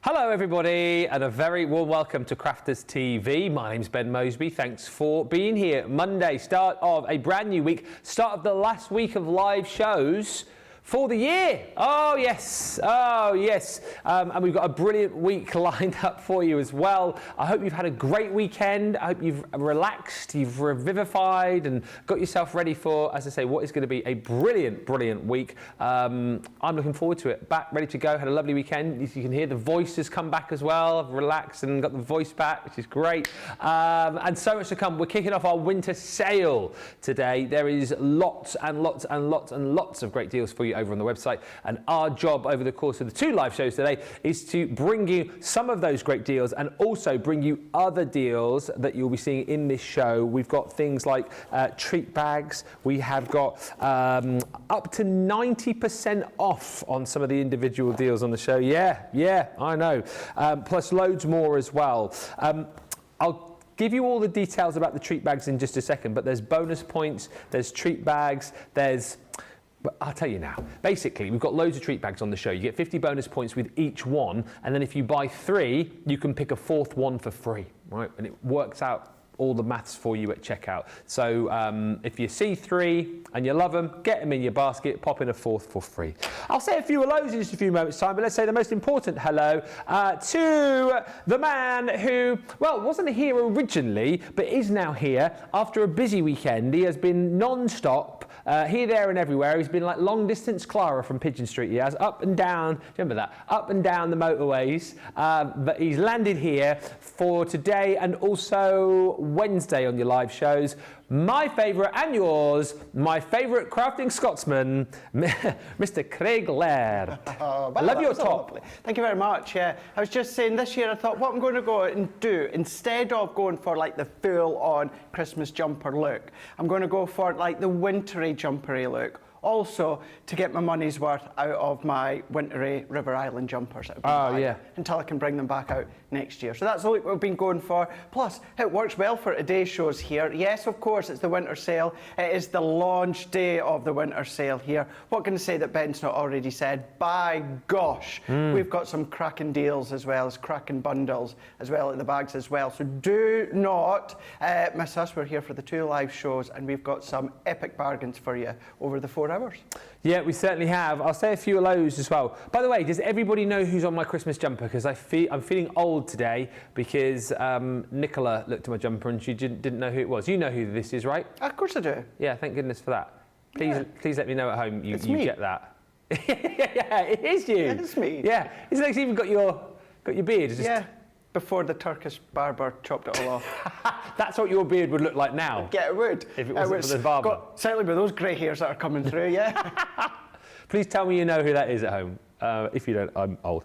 Hello everybody and a very warm welcome to Crafters TV. My name's Ben Moseby. Thanks for being here. Monday, start of a brand new week, start of the last week of live shows for the year. Oh yes, and we've got a brilliant week lined up for you as well. I hope you've had a great weekend. I hope you've relaxed, you've revivified and got yourself ready for, as I say, what is going to be a brilliant week. I'm looking forward to it. Back, ready to go, had a lovely weekend. You can hear the voices come back as well. I've relaxed and got the voice back, which is great. And so much to come. We're kicking off our winter sale today. There is lots of great deals for you over on the website, and our job over the course of the two live shows today is to bring you some of those great deals and also bring you other deals that you'll be seeing in this show. We've got things like treat bags. We have got up to 90% off on some of the individual deals on the show. Yeah, I know. Plus loads more as well. I'll give you all the details about the treat bags in just a second, but there's bonus points, there's treat bags, but I'll tell you now. Basically, we've got loads of treat bags on the show. You get 50 bonus points with each one, and then if you buy 3, you can pick a 4th one for free, right? And it works out all the maths for you at checkout. So if you see 3 and you love them, get them in your basket, pop in a 4th for free. I'll say a few hellos in just a few moments' time, but let's say the most important hello to the man who, well, wasn't here originally, but is now here after a busy weekend. He has been non-stop, here, there and everywhere. He's been like long distance Clara from Pigeon Street. He has up and down, remember that, up and down the motorways, but he's landed here for today and also Wednesday on your live shows. My favourite and yours, my favourite crafting Scotsman, Mr. Craig Laird. Well, I love your top. Lovely. Thank you very much. Yeah, I was just saying this year I thought what I'm going to go and do, instead of going for like the full-on Christmas jumper look, I'm going to go for like the wintry jumpery look. Also, to get my money's worth out of my wintry River Island jumpers that I've been buying, until I can bring them back out next year. So that's the look we've been going for. Plus, it works well for today's shows here. Yes, of course, it's the winter sale. It is the launch day of the winter sale here. What can I say that Ben's not already said? By gosh, we've got some cracking deals as well as cracking bundles as well at the bags as well. So do not miss us. We're here for the 2 live shows and we've got some epic bargains for you over the 4 hours. Yeah, we certainly have. I'll say a few hellos as well. By the way, does everybody know who's on my Christmas jumper? Because I'm feeling old today because Nicola looked at my jumper and she didn't know who it was. You know who this is, right? Of course I do. Yeah, thank goodness for that. Please let me know at home you get that. Yeah, it is you. Yeah, it's me. Yeah, it's like you've even got your beard. It's just... Yeah, before the Turkish barber chopped it all off. That's what your beard would look like now. Yeah, it would. If it wasn't for the barber. Certainly with those grey hairs that are coming through, yeah. Please tell me you know who that is at home. If you don't, I'm old.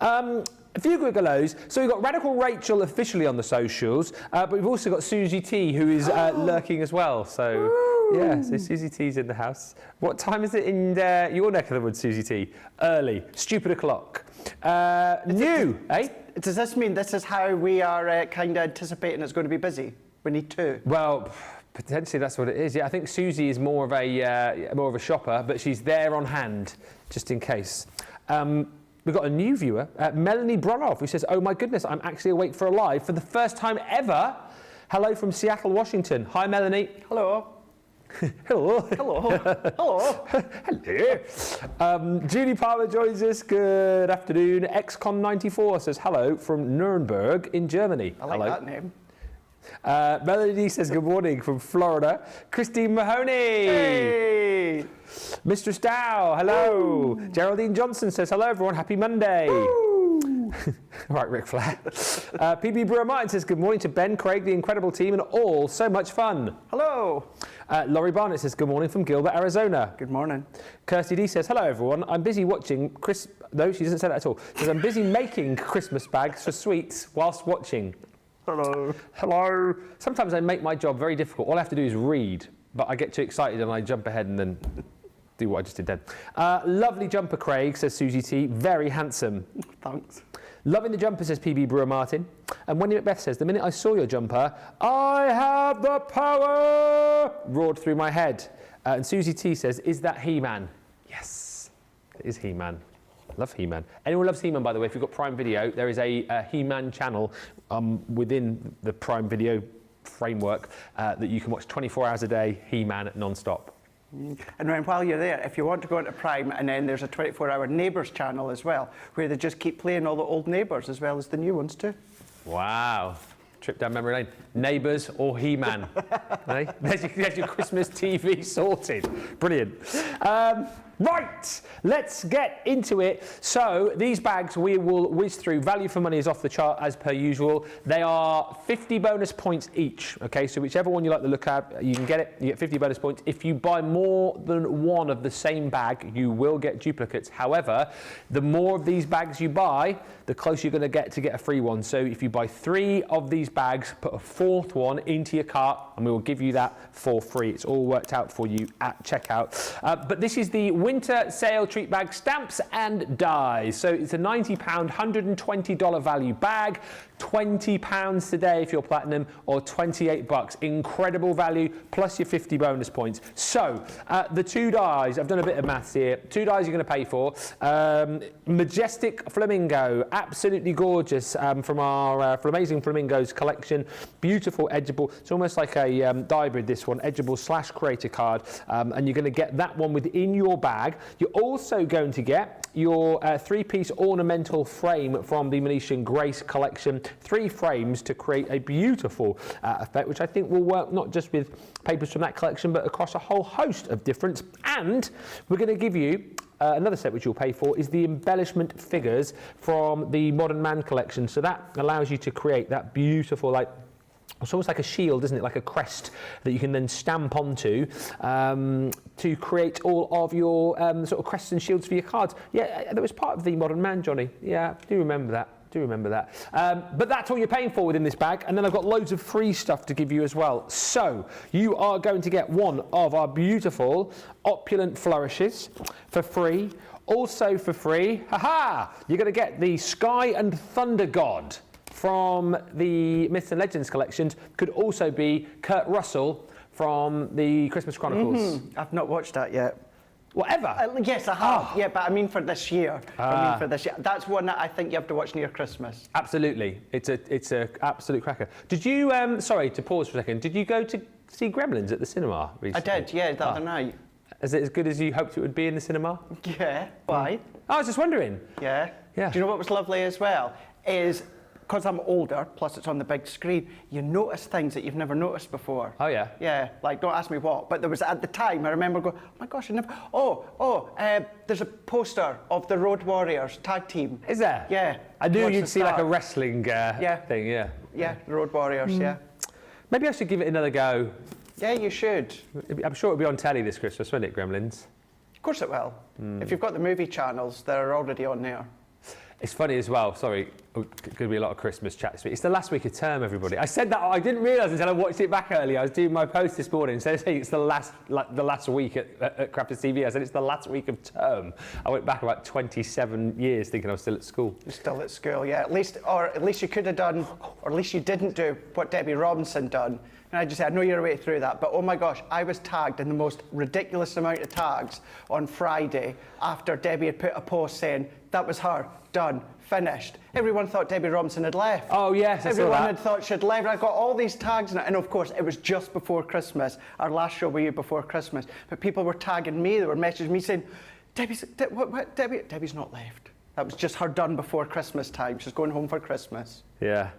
A few quick hellos. So we've got Radical Rachel officially on the socials, but we've also got Susie T, who is lurking as well. So, yeah, so Susie T's in the house. What time is it in your neck of the woods, Susie T? Early. Stupid o'clock. New, eh? Does this mean this is how we are kind of anticipating it's going to be busy? We need 2. Well, potentially that's what it is. Yeah, I think Susie is more of a shopper, but she's there on hand just in case. We've got a new viewer, Melanie Bronoff, who says, "Oh my goodness, I'm actually awake for a live for the first time ever. Hello from Seattle, Washington." Hi, Melanie. Hello. Hello. Hello. Hello. Julie Palmer joins us. Good afternoon. XCon94 says hello from Nuremberg in Germany. I like that name. Melody says good morning from Florida. Christine Mahoney. Hey. Mistress Dow, hello. Woo. Geraldine Johnson says hello everyone. Happy Monday. Right, Ric Flair. PB Brewer Martin says good morning to Ben, Craig, the incredible team, and all so much fun. Hello. Laurie Barnett says good morning from Gilbert, Arizona. Good morning. Kirsty D says hello everyone. I'm busy watching No, she doesn't say that at all. She says I'm busy making Christmas bags for sweets whilst watching. Hello. Hello. Sometimes I make my job very difficult. All I have to do is read, but I get too excited and I jump ahead and then do what I just did then. Lovely jumper, Craig, says Susie T. Very handsome. Thanks. Loving the jumper, says PB Brewer Martin. And Wendy Macbeth says, the minute I saw your jumper, I have the power, roared through my head. And Susie T says, is that He-Man? Yes, it is He-Man. Love He-Man. Anyone loves He-Man, by the way, if you've got Prime Video, there is a He-Man channel within the Prime Video framework that you can watch 24 hours a day, He-Man non-stop. And then while you're there, if you want to go into Prime, and then there's a 24-hour Neighbours channel as well, where they just keep playing all the old Neighbours as well as the new ones too. Wow. Trip down memory lane. Neighbours or He-Man. Hey? There's your Christmas TV sorted. Brilliant. Right, let's get into it. So these bags we will whiz through. Value for money is off the chart as per usual. They are 50 bonus points each. Okay, so whichever one you like the look at, you can get it. You get 50 bonus points. If you buy more than one of the same bag, you will get duplicates. However, the more of these bags you buy, the closer you're going to get a free one. So if you buy 3 of these bags, put a 4th one into your cart, and we will give you that for free. It's all worked out for you at checkout. But this is the winter sale treat bag, stamps and dies. So it's a £90, $120 value bag, £20 today if you're platinum, or $28. Incredible value, plus your 50 bonus points. So the 2 dies, I've done a bit of maths here. 2 dies you're going to pay for. Majestic Flamingo, absolutely gorgeous, from our Amazing Flamingos collection. Beautiful, edgeable. It's almost like a hybrid, this one, edgeable / creator card. And you're going to get that one within your bag. You're also going to get your 3-piece ornamental frame from the Venetian Grace collection. 3 frames to create a beautiful effect, which I think will work not just with papers from that collection, but across a whole host of different. And we're going to give you another set which you'll pay for is the embellishment figures from the Modern Man collection. So that allows you to create that beautiful, like, it's almost like a shield, isn't it? Like a crest that you can then stamp onto to create all of your sort of crests and shields for your cards. Yeah, that was part of the Modern Man, Johnny. Yeah, I do remember that. But that's all you're paying for within this bag, and then I've got loads of free stuff to give you as well. So you are going to get one of our beautiful opulent flourishes for free. Also for free, you're going to get the Sky and Thunder God from the Myths and Legends collections. Could also be Kurt Russell from the Christmas Chronicles. I've not watched that yet. Whatever. Yes, I have. Yeah, but I mean for this year. That's one that I think you have to watch near Christmas. Absolutely. It's a absolute cracker. Did you, sorry to pause for a second, did you go to see Gremlins at the cinema recently? I did, yeah, the other night. Is it as good as you hoped it would be in the cinema? Yeah. Why? I was just wondering. Yeah. Yeah. Do you know what was lovely as well? Is because I'm older, plus it's on the big screen, you notice things that you've never noticed before. Oh, yeah? Yeah, like, don't ask me what, but there was, at the time, I remember going, oh my gosh, I never, there's a poster of the Road Warriors tag team. Is there? Yeah. I knew you'd see like a wrestling thing, yeah. Yeah, the Road Warriors, yeah. Maybe I should give it another go. Yeah, you should. I'm sure it'll be on telly this Christmas, won't it, Gremlins? Of course it will. If you've got the movie channels, they're already on there. It's funny as well, sorry, going to be a lot of Christmas chat this week. It's the last week of term, everybody. I said that, I didn't realise until I watched it back earlier. I was doing my post this morning, so saying it's the last week at Crafters TV. I said it's the last week of term. I went back about 27 years thinking I was still at school. You're still at school, yeah. At least you could have done, or at least you didn't do what Debbie Robinson done. And I just said, I know your way through that, but oh my gosh, I was tagged in the most ridiculous amount of tags on Friday after Debbie had put a post saying, that was her, done, finished. Everyone thought Debbie Robinson had left. Oh yes, everyone had thought she'd left. I got all these tags in it, and of course it was just before Christmas. Our last show with you before Christmas, but people were tagging me. They were messaging me saying, Debbie's not left. That was just her done before Christmas time. She's going home for Christmas. Yeah.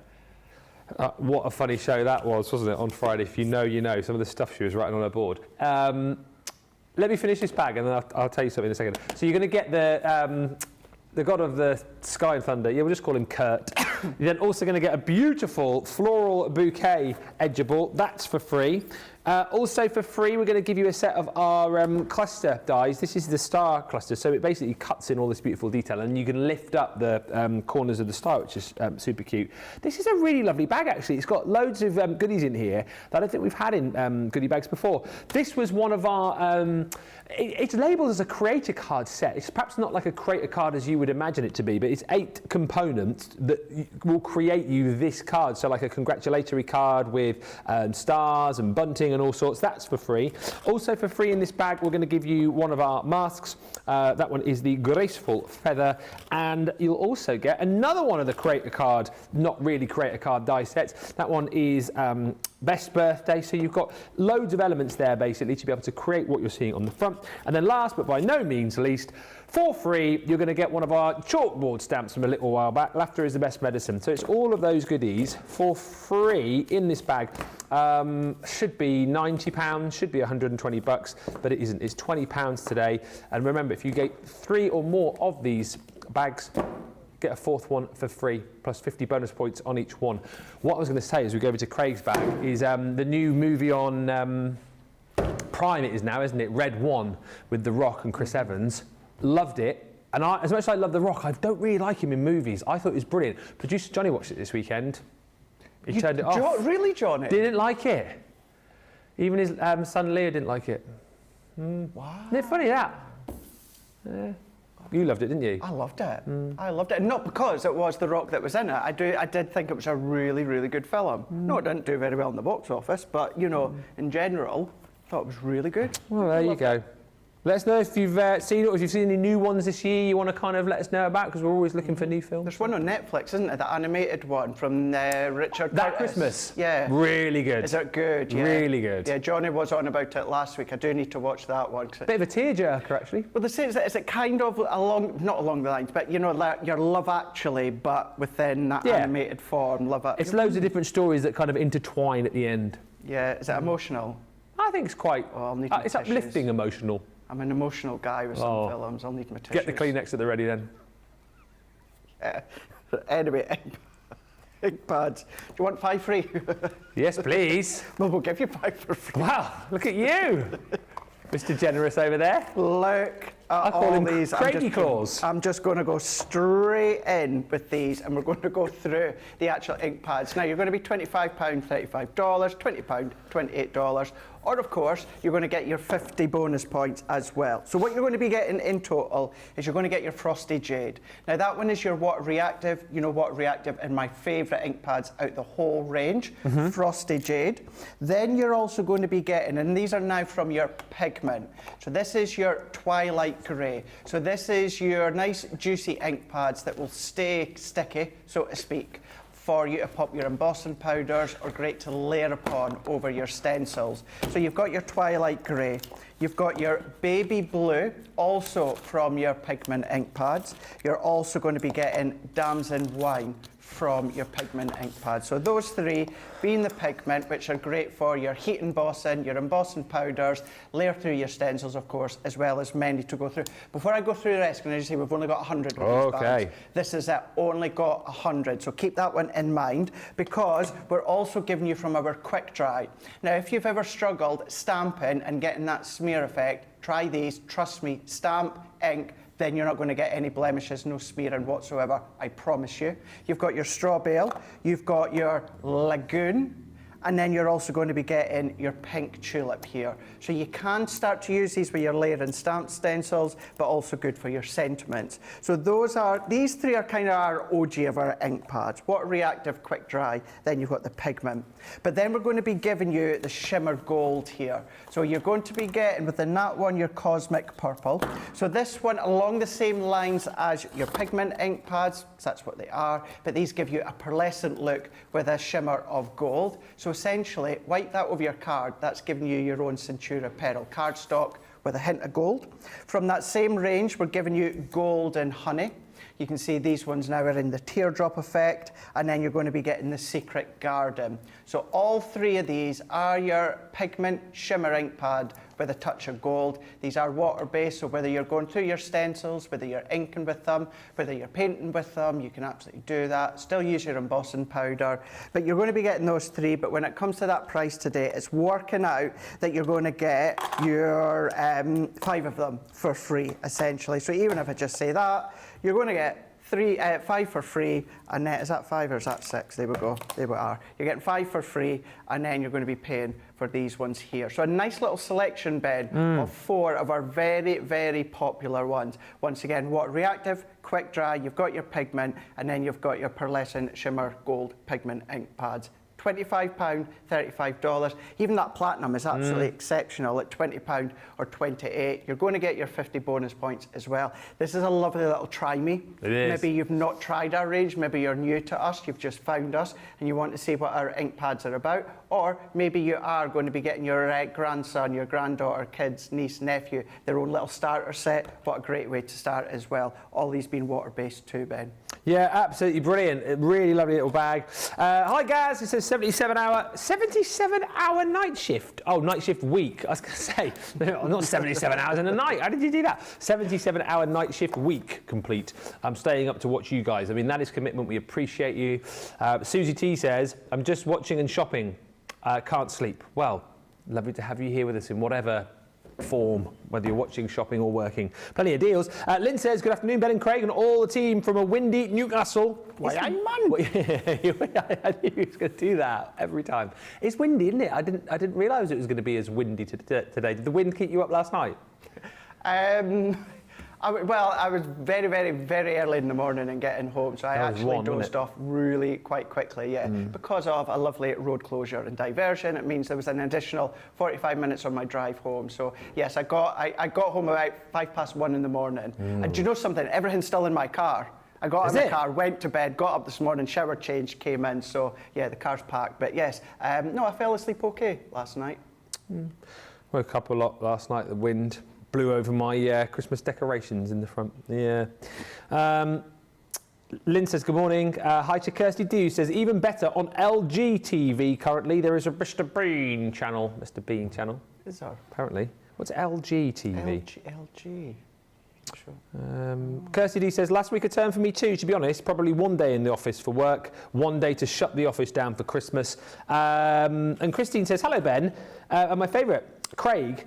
What a funny show that was, wasn't it, on Friday? If you know, you know. Some of the stuff she was writing on her board. Let me finish this bag, and then I'll tell you something in a second. So you're going to get the god of the Sky and Thunder. Yeah, we'll just call him Kurt. You're then also going to get a beautiful floral bouquet edgeable. That's for free. Also for free, we're going to give you a set of our cluster dies. This is the star cluster, so it basically cuts in all this beautiful detail, and you can lift up the corners of the star, which is super cute. This is a really lovely bag, actually. It's got loads of goodies in here that I don't think we've had in goodie bags before. This was one of our... it's labelled as a creator card set. It's perhaps not like a creator card as you would imagine it to be, but it's 8 components that will create you this card. So like a congratulatory card with stars and bunting and all sorts. That's for free. Also for free in this bag, we're going to give you one of our masks. That one is the Graceful Feather, and you'll also get another one of the Creator Card, not really Creator Card die sets. That one is Best Birthday, so you've got loads of elements there basically to be able to create what you're seeing on the front. And then last but by no means least, for free, you're going to get one of our chalkboard stamps from a little while back. Laughter is the best medicine. So it's all of those goodies for free in this bag. Should be £90, should be 120 bucks, but it isn't. It's £20 today. And remember, if you get 3 or more of these bags, get a 4th one for free, plus 50 bonus points on each one. What I was going to say as we go over to Craig's bag is the new movie on Prime it is now, isn't it? Red One with The Rock and Chris Evans. Loved it. And as much as I love The Rock, I don't really like him in movies. I thought it was brilliant. Producer Johnny watched it this weekend. He turned it off. Really, Johnny? Didn't like it. Even his son Leo didn't like it. Wow. Isn't it funny, that? Yeah. You loved it, didn't you? I loved it. I loved it. And not because it was The Rock that was in it. I did think it was a really, really good film. No, it didn't do very well in the box office, but, you know, in general, I thought it was really good. Well, there you go. Let us know if you've seen it, or if you've seen any new ones this year you want to kind of let us know about, because we're always looking for new films. There's one on Netflix, isn't there? The animated one from Richard That Curtis. Christmas? Yeah. Really good. Is it good? Yeah. Really good. Yeah, Johnny was on about it last week. I do need to watch that one. Bit of a tearjerker, actually. Well, the thing is it kind of not along the lines, but, you know, like your Love Actually, but within that animated form. It's loads of different stories that kind of intertwine at the end. Yeah. Is it emotional? I think it's quite... Oh, I'll need it's uplifting emotional. I'm an emotional guy with some films. I'll need my tissues. Get the Kleenex at the ready then. Anyway, ink pads. Do you want 5 free? Yes, please. Well, we'll give you 5 for free. Wow, look at you. Mr. Generous over there. Look at call all him these. Craigie Claws. I'm just going to go straight in with these, and we're going to go through the actual ink pads. Now, you're going to be £25, $35, £20, $28, or of course, you're going to get your 50 bonus points as well. So what you're going to be getting in total is you're going to get your Frosty Jade. Now, that one is your Water Reactive. You know, Water Reactive and my favourite ink pads out the whole range, Frosty Jade. Then you're also going to be getting, and these are now from your pigment. So this is your Twilight Grey. So this is your nice juicy ink pads that will stay sticky, so to speak, for you to pop your embossing powders, or great to layer upon over your stencils. So you've got your Twilight Grey, you've got your Baby Blue, also from your pigment ink pads. You're also going to be getting Damson Wine from your pigment ink pads. So those 3 being the pigment, which are great for your heat embossing, your embossing powders, layer through your stencils, of course, as well as many to go through. Before I go through the rest, can I just say we've only got 100 of these bags. This is it, only got 100. So keep that one in mind, because we're also giving you from our quick dry. Now, if you've ever struggled stamping and getting that smear effect, try these. Trust me, stamp, ink, then you're not going to get any blemishes, no smearing whatsoever, I promise you. You've got your Straw Bale, you've got your Lagoon, and then you're also going to be getting your Pink Tulip here. So you can start to use these with your layer and stamp stencils, but also good for your sentiments. So these 3 are kind of our OG of our ink pads. Water Reactive, Quick Dry, then you've got the pigment. But then we're going to be giving you the Shimmer Gold here. So you're going to be getting, within that one, your Cosmic Purple. So this one, along the same lines as your pigment ink pads, because that's what they are, but these give you a pearlescent look with a shimmer of gold. So essentially, wipe that over your card. That's giving you your own Centura Pearl cardstock with a hint of gold. From that same range, we're giving you Gold and Honey. You can see these ones now are in the teardrop effect, and then you're going to be getting the Secret Garden. So all 3 of these are your pigment shimmer ink pad with a touch of gold. These are water-based, so whether you're going through your stencils, whether you're inking with them, whether you're painting with them, you can absolutely do that. Still use your embossing powder, but you're going to be getting those 3. But when it comes to that price today, it's working out that you're going to get your 5 of them for free, essentially. So even if I just say that, you're going to get 5 for free, and then, is that 5 or is that 6? There we go, there we are. You're getting 5 for free, and then you're going to be paying for these ones here. So a nice little selection, Ben, of 4 of our very, very popular ones. Once again, Water Reactive, Quick Dry, you've got your pigment, and then you've got your pearlescent shimmer gold pigment ink pads. £25, $35. Even that platinum is absolutely exceptional at £20 or $28. You're going to get your 50 bonus points as well. This is a lovely little try me. It is. Maybe you've not tried our range, maybe you're new to us, you've just found us and you want to see what our ink pads are about. Or maybe you are going to be getting your grandson, your granddaughter, kids, niece, nephew, their own little starter set. What a great way to start as well. All these being water-based too, Ben. Yeah, absolutely brilliant. A really lovely little bag. Hi, Gaz. It says 77 hour night shift. Oh, night shift week. I was going to say, no, not 77 hours in a night. How did you do that? 77-hour night shift week complete. I'm staying up to watch you guys. I mean, that is commitment. We appreciate you. Susie T says, I'm just watching and shopping. Can't sleep. Well, lovely to have you here with us in whatever form, whether you're watching, shopping or working. Plenty of deals. Lynn says, good afternoon, Ben and Craig and all the team from a windy Newcastle. Why, I'm man. I knew he was going to do that every time. It's windy, isn't it? I didn't realise it was going to be as windy today. Did the wind keep you up last night? I was very, very, very early in the morning and getting home, so I actually dozed off really quite quickly, yeah. Because of a lovely road closure and diversion, it means there was an additional 45 minutes on my drive home. So yes, I got home about 1:05 in the morning. And do you know something? Everything's still in my car. I got out of the car, went to bed, got up this morning, showered, changed, came in. So yeah, the car's packed. But yes, no, I fell asleep okay last night. Woke up a lot last night. The wind blew over my Christmas decorations in the front. Yeah. Lynn says, good morning. Hi to Kirsty Dew. Says, even better on LG TV currently. There is a Mr. Bean channel. Mr. Bean channel. Is there? Apparently. What's LG TV? LG. Sure. Kirsty D says, last week a turn for me too, to be honest. Probably one day in the office for work, one day to shut the office down for Christmas. And Christine says, hello, Ben. And my favourite, Craig,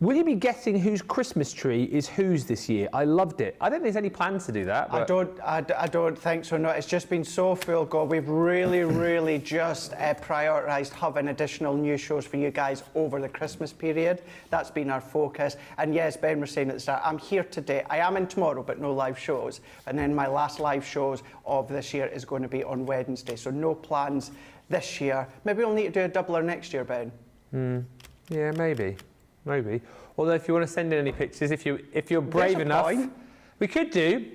will you be guessing whose Christmas tree is whose this year? I loved it. I don't think there's any plans to do that. I don't think so, no. It's just been so full, God. We've really, really just prioritised having additional news shows for you guys over the Christmas period. That's been our focus. And yes, Ben was saying at the start, I'm here today. I am in tomorrow, but no live shows. And then my last live shows of this year is going to be on Wednesday. So no plans this year. Maybe we'll need to do a doubler next year, Ben. Yeah, maybe. Although if you want to send in any pictures, if you're brave enough, we could do.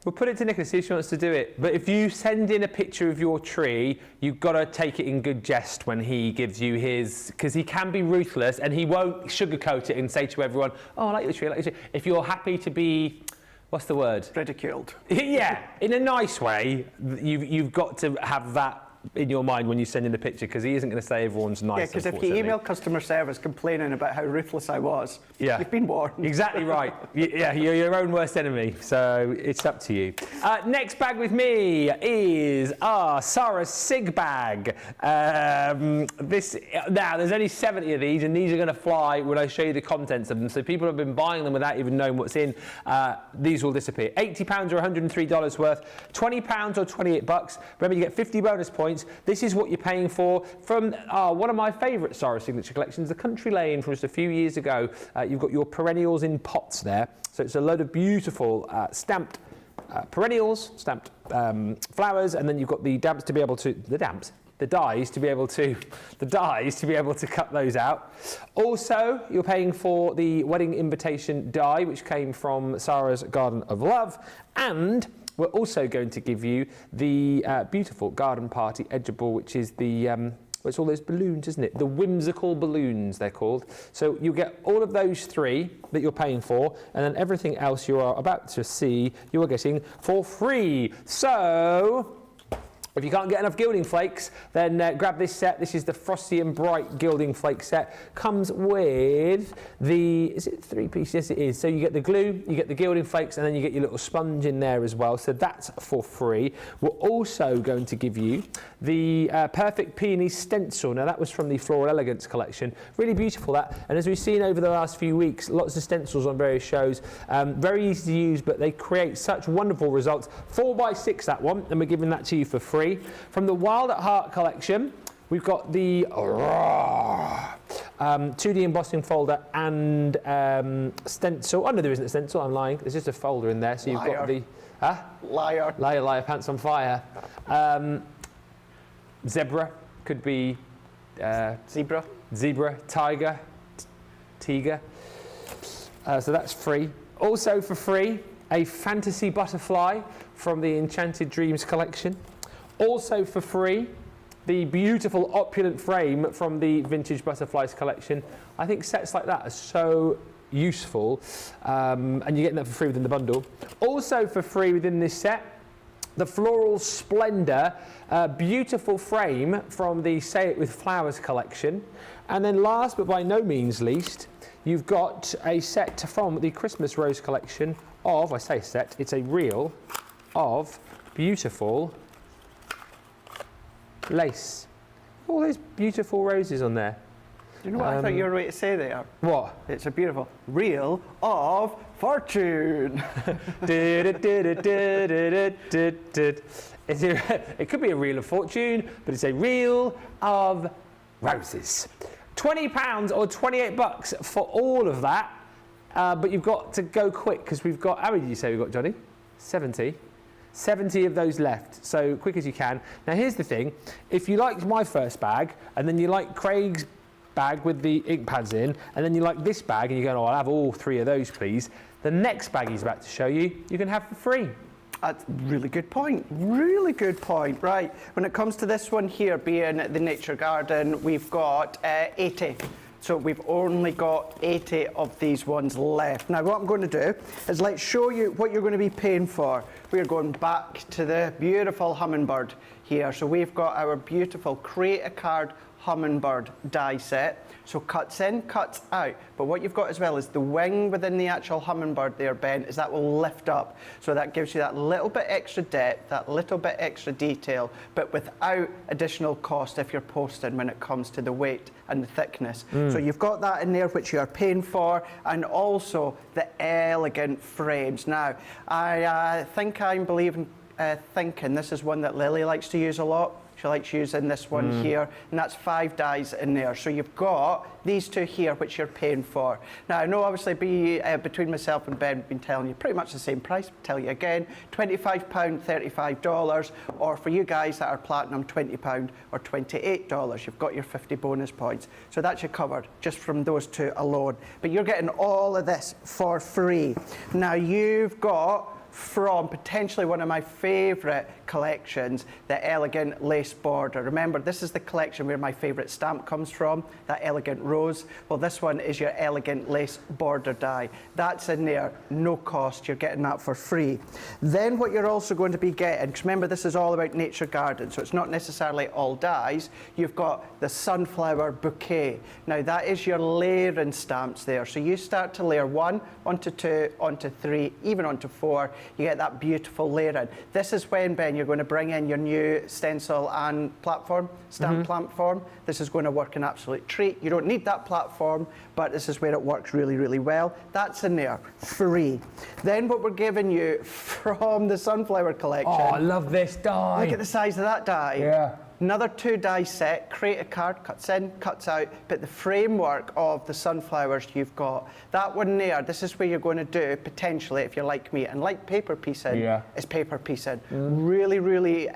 We'll put it to Nicola, see if she wants to do it. But if you send in a picture of your tree, you've got to take it in good jest when he gives you his, because he can be ruthless and he won't sugarcoat it and say to everyone, oh, I like your tree, I like your tree. If you're happy to be, what's the word? Ridiculed. Yeah, in a nice way, you've got to have that in your mind when you send in the picture, because he isn't going to say everyone's nice. Yeah, because if you email customer service complaining about how ruthless I was, you've been warned. Exactly right. Yeah, you're your own worst enemy, so it's up to you. Next bag with me is Sarah's Sig bag. Now, there's only 70 of these, and these are going to fly when I show you the contents of them. So people have been buying them without even knowing what's in. These will disappear. £80 or $103 worth, £20 or $28. Remember, you get 50 bonus points. This is what you're paying for from one of my favourite Sarah signature collections, the Country Lane from just a few years ago. You've got your perennials in pots there. So it's a load of beautiful stamped perennials, stamped flowers, and then you've got the dies to be able to cut those out. Also, you're paying for the wedding invitation die, which came from Sarah's Garden of Love, and we're also going to give you the beautiful Garden Party Edgeable, which is the it's all those balloons, isn't it? The whimsical balloons, they're called. So you get all of those three that you're paying for, and then everything else you are about to see, you are getting for free. So if you can't get enough gilding flakes, then grab this set. This is the Frosty and Bright gilding flake set. Comes with the, is it 3-piece? Yes, it is. So you get the glue, you get the gilding flakes, and then you get your little sponge in there as well. So that's for free. We're also going to give you the Perfect Peony stencil. Now that was from the Floral Elegance collection. Really beautiful, that. And as we've seen over the last few weeks, lots of stencils on various shows. Very easy to use, but they create such wonderful results. 4x6 that one, and we're giving that to you for free. From the Wild at Heart collection, we've got the 2D embossing folder and stencil. Oh no, there isn't a stencil, I'm lying. There's just a folder in there. So you've got the... Liar. Liar, pants on fire. zebra, could be Zebra. tiger, tiger. So that's free. Also for free, a fantasy butterfly from the Enchanted Dreams collection. Also for free, the beautiful opulent frame from the Vintage Butterflies collection. I think sets like that are so useful, and you're getting that for free within the bundle. Also for free within this set, the Floral Splendour beautiful frame from the Say It With Flowers collection. And then last but by no means least, you've got a set from the Christmas Rose collection of, I say set, it's a reel of beautiful lace. All those beautiful roses on there. Do you know what I thought you were going to say there? What? It's a beautiful reel of fortune. It could be a reel of fortune, but it's a reel of roses. £20 or $28 for all of that, but you've got to go quick because we've got, how many did you say we've got, Johnny? 70. 70 of those left, so quick as you can. Now here's the thing, if you liked my first bag and then you like Craig's bag with the ink pads in, and then you like this bag and you're going, oh, I'll have all 3 of those please, the next bag he's about to show you, you can have for free. That's a really good point. Really good point. Right. When it comes to this one here, being the Nature Garden, we've got 80. So we've only got 80 of these ones left. Now what I'm going to do is let's show you what you're going to be paying for. We're going back to the beautiful hummingbird here. So we've got our beautiful Create a Card hummingbird die set. So cuts in, cuts out. But what you've got as well is the wing within the actual hummingbird there, Ben, is that will lift up. So that gives you that little bit extra depth, that little bit extra detail, but without additional cost if you're posting when it comes to the weight and the thickness. So you've got that in there which you are paying for, and also the elegant frames. Now, I think I'm thinking this is one that Lily likes to use a lot. She likes using this one here, and that's 5 dies in there. So you've got these 2 here, which you're paying for. Now, I know obviously between myself and Ben, we've been telling you pretty much the same price. Tell you again, £25, $35, or for you guys that are platinum, £20 or $28. You've got your 50 bonus points. So that's you covered just from those 2 alone. But you're getting all of this for free. Now, you've got from potentially one of my favourite collections, the elegant lace border. Remember, this is the collection where my favourite stamp comes from, that elegant rose. Well, this one is your elegant lace border die. That's in there, no cost, you're getting that for free. Then what you're also going to be getting, because remember this is all about Nature Garden, so it's not necessarily all dies, you've got the sunflower bouquet. Now that is your layering stamps there. So you start to layer 1 onto 2, onto 3, even onto 4, you get that beautiful layering. This is when, Ben, you're going to bring in your new stencil and platform, stamp platform. This is going to work an absolute treat. You don't need that platform, but this is where it works really, really well. That's in there, free. Then what we're giving you from the sunflower collection. Oh, I love this die. Look at the size of that die. Yeah. Another 2 die set, Create a Card, cuts in, cuts out, but the framework of the sunflowers you've got. That one there, this is where you're going to do, potentially, if you're like me, and like paper piecing, is paper piecing. Really, really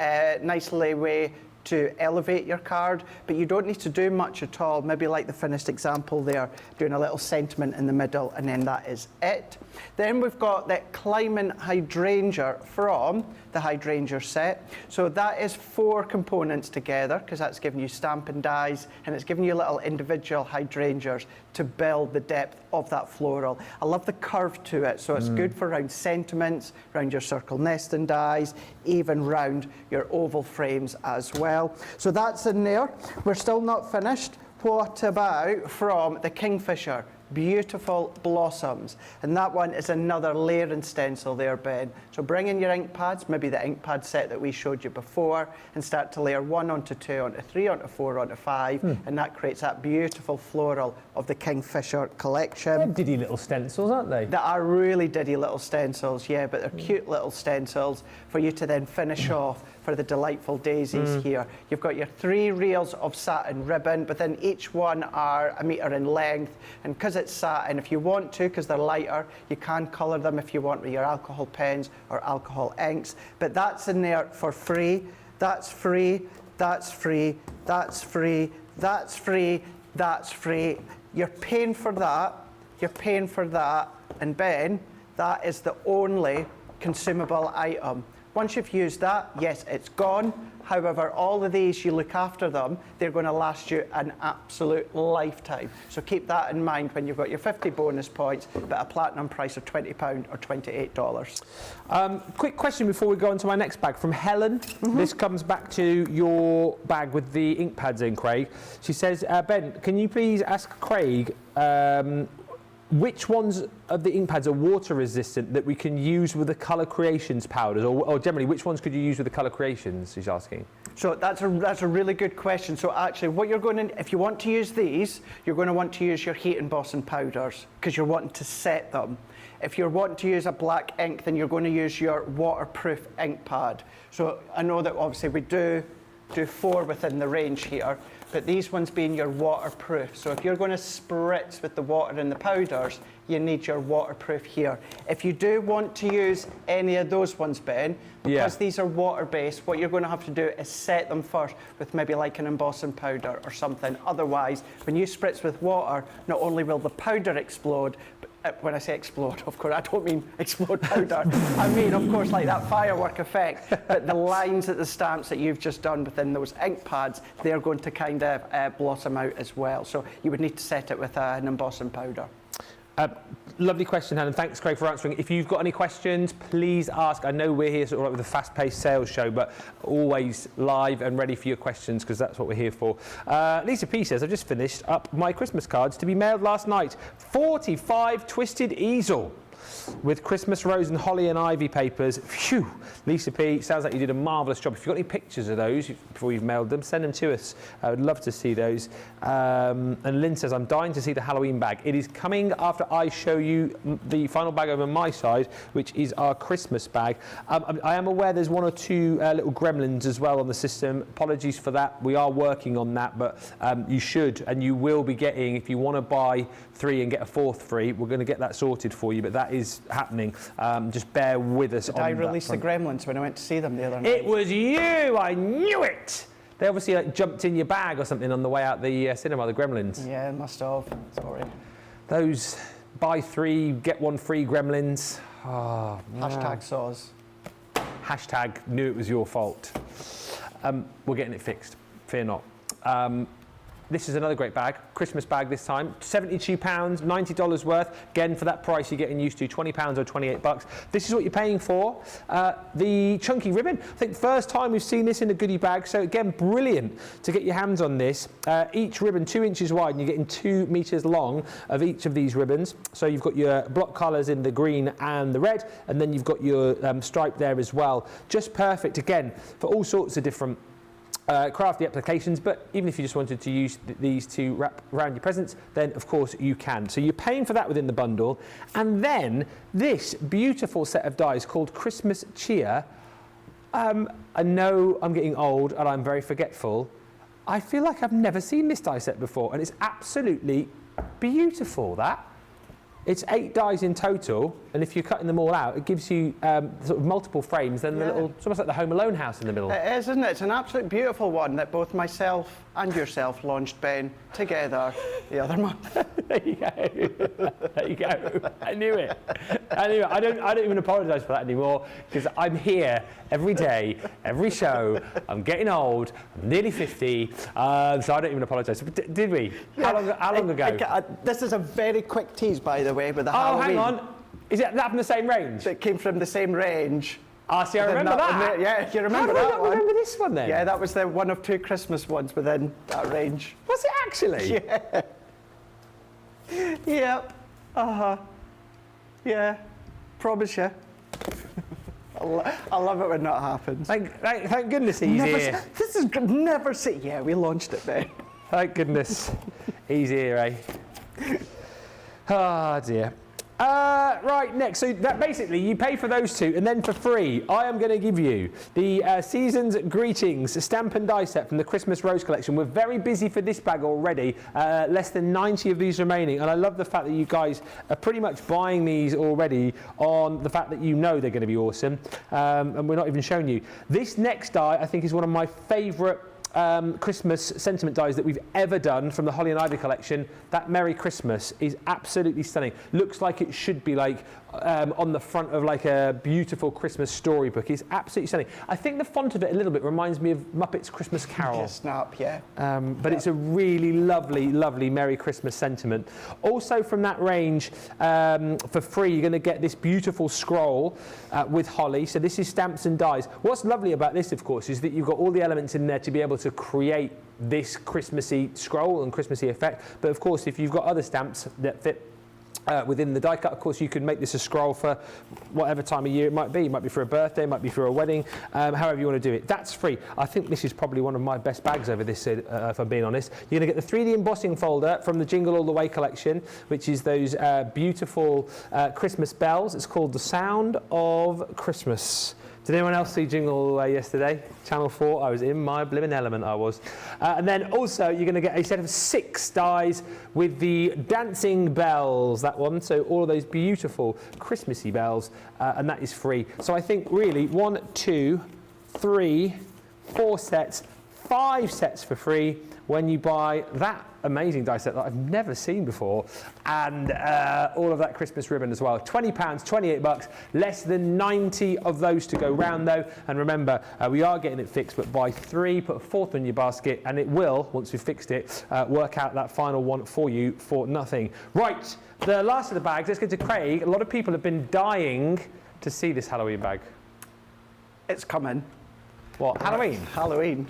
nicely way to elevate your card, but you don't need to do much at all. Maybe like the finished example there, doing a little sentiment in the middle, and then that is it. Then we've got that Climbing Hydrangea from the Hydrangea set. So that is 4 components together, because that's giving you stamping dies, and it's giving you little individual hydrangeas to build the depth of that floral. I love the curve to it, so it's good for round sentiments, round your circle nesting dies, even round your oval frames as well. So that's in there. We're still not finished. What about from the Kingfisher? Beautiful blossoms, and that one is another layering stencil there, Ben. So bring in your ink pads, maybe the ink pad set that we showed you before, and start to layer 1 onto 2 onto 3 onto 4 onto 5, and that creates that beautiful floral of the Kingfisher collection. They're diddy little stencils, aren't they? That are really diddy little stencils, yeah, but they're cute little stencils for you to then finish off for the delightful daisies here. You've got your 3 reels of satin ribbon, but then each one are 1 metre in length, and because it's satin, if you want to, because they're lighter, you can colour them if you want with your alcohol pens or alcohol inks, but that's in there for free. That's free. that's free, that's free, that's free, that's free. You're paying for that, you're paying for that, and Ben, that is the only consumable item. Once you've used that, yes, it's gone. However, all of these, you look after them, they're going to last you an absolute lifetime. So keep that in mind when you've got your 50 bonus points, but a platinum price of £20 or $28. Quick question before we go on to my next bag from Helen. This comes back to your bag with the ink pads in, Craig. She says, Ben, can you please ask Craig which ones of the ink pads are water resistant that we can use with the Colour Creations powders, or generally, which ones could you use with the Colour Creations, she's asking. So that's a really good question. So actually, what you're going to, if you want to use these, you're going to want to use your heat embossing powders because you're wanting to set them. If you're wanting to use a black ink, then you're going to use your waterproof ink pad. So I know that obviously we do 4 within the range here, but these ones being your waterproof. So if you're going to spritz with the water and the powders, you need your waterproof here. If you do want to use any of those ones, Ben, because these are water-based, what you're going to have to do is set them first with maybe like an embossing powder or something. Otherwise, when you spritz with water, not only will the powder explode, when I say explode, of course, I don't mean explode powder. I mean, of course, like that firework effect. But the lines at the stamps that you've just done within those ink pads, they're going to kind of blossom out as well. So you would need to set it with an embossing powder. Lovely question, Helen. Thanks, Craig, for answering. If you've got any questions, please ask. I know we're here sort of like with a fast-paced sales show, but always live and ready for your questions because that's what we're here for. Lisa P says, I've just finished up my Christmas cards to be mailed last night. 45 twisted easel with Christmas rose and holly and ivy papers. Phew. Lisa P, sounds like you did a marvellous job. If you've got any pictures of those before you've mailed them, send them to us. I would love to see those. And Lynn says, I'm dying to see the Halloween bag. It is coming after I show you the final bag over my side, which is our Christmas bag. I am aware there's 1 or 2 little gremlins as well on the system. Apologies for that. We are working on that, but you should and you will be getting, if you want to buy 3 and get a 4th free, we're going to get that sorted for you, but that is happening. Just bear with us. Did I release the gremlins when I went to see them the other night? It was you! I knew it! They obviously like jumped in your bag or something on the way out the cinema, the gremlins. Yeah, must have. Sorry. Those buy 3, get 1 free gremlins. Oh, Hashtag saws. Hashtag knew it was your fault. We're getting it fixed. Fear not. This is another great bag, Christmas bag this time, £72, $90 worth. Again, for that price you're getting used to, £20 or $28. This is what you're paying for. The chunky ribbon, I think first time we've seen this in a goodie bag, so again, brilliant to get your hands on this. Each ribbon 2 inches wide and you're getting 2 meters long of each of these ribbons. So you've got your block colours in the green and the red, and then you've got your stripe there as well. Just perfect, again, for all sorts of different crafty applications, but even if you just wanted to use these to wrap around your presents, then of course you can. So you're paying for that within the bundle, and then this beautiful set of dies called Christmas Cheer. I know I'm getting old and I'm very forgetful. I feel like I've never seen this die set before, and it's absolutely beautiful, that. It's 8 dies in total, and if you're cutting them all out, it gives you sort of multiple frames, then the little, it's almost like the Home Alone house in the middle. It is, isn't it? It's an absolute beautiful one that both myself and yourself launched, Ben, together the other month. There you go. There you go. I knew it. I knew it. I don't even apologise for that anymore, because I'm here every day, every show. I'm getting old. I'm nearly 50, so I don't even apologise. Did we? Yeah. How long ago? This is a very quick tease, by the way, with the Halloween. Oh, hang on. Is that from the same range? It came from the same range. Ah, see, I remember that. Yeah, you remember that one. How do I not remember this one then? Yeah, that was the one of 2 Christmas ones within that range. Was it actually? Yeah. Yep. Uh-huh. Yeah. Promise you. I love it when that happens. Thank goodness he's here. This is never say. Yeah, we launched it there. Thank goodness he's here, eh? Oh dear. Right, next, so that basically you pay for those 2, and then for free I am going to give you the Season's Greetings stamp and die set from the Christmas Rose collection. We're very busy for this bag already, less than 90 of these remaining, and I love the fact that you guys are pretty much buying these already on the fact that you know they're going to be awesome, and we're not even showing you. This next die I think is one of my favourite Christmas sentiment dies that we've ever done from the Holly and Ivy collection. That Merry Christmas is absolutely stunning. Looks like it should be like on the front of like a beautiful Christmas storybook. It's absolutely stunning. I think the font of it a little bit reminds me of Muppets Christmas Carol. Yeah, snap, yeah. But it's a really lovely, lovely Merry Christmas sentiment. Also from that range, for free, you're going to get this beautiful scroll with Holly. So this is stamps and dies. What's lovely about this, of course, is that you've got all the elements in there to be able to create this Christmassy scroll and Christmassy effect. But of course, if you've got other stamps that fit within the die cut, of course, you can make this a scroll for whatever time of year it might be. It might be for a birthday, it might be for a wedding, however you want to do it. That's free. I think this is probably one of my best bags over this, if I'm being honest. You're going to get the 3D embossing folder from the Jingle All the Way collection, which is those beautiful Christmas bells. It's called The Sound of Christmas. Did anyone else see Jingle All the Way yesterday? Channel 4, I was in my blimmin' element, I was. And then also you're going to get a set of 6 dies with the dancing bells, that one. So all of those beautiful Christmassy bells, and that is free. So I think really 1, 2, 3, 4 sets, 5 sets for free when you buy that amazing die set that I've never seen before, and all of that Christmas ribbon as well. £20, $28, less than 90 of those to go round though. And remember, we are getting it fixed, but buy 3, put a 4th in your basket, and it will, once we've fixed it, work out that final one for you for nothing. Right, the last of the bags, let's get to Craig. A lot of people have been dying to see this Halloween bag. It's coming. What, Halloween? Halloween.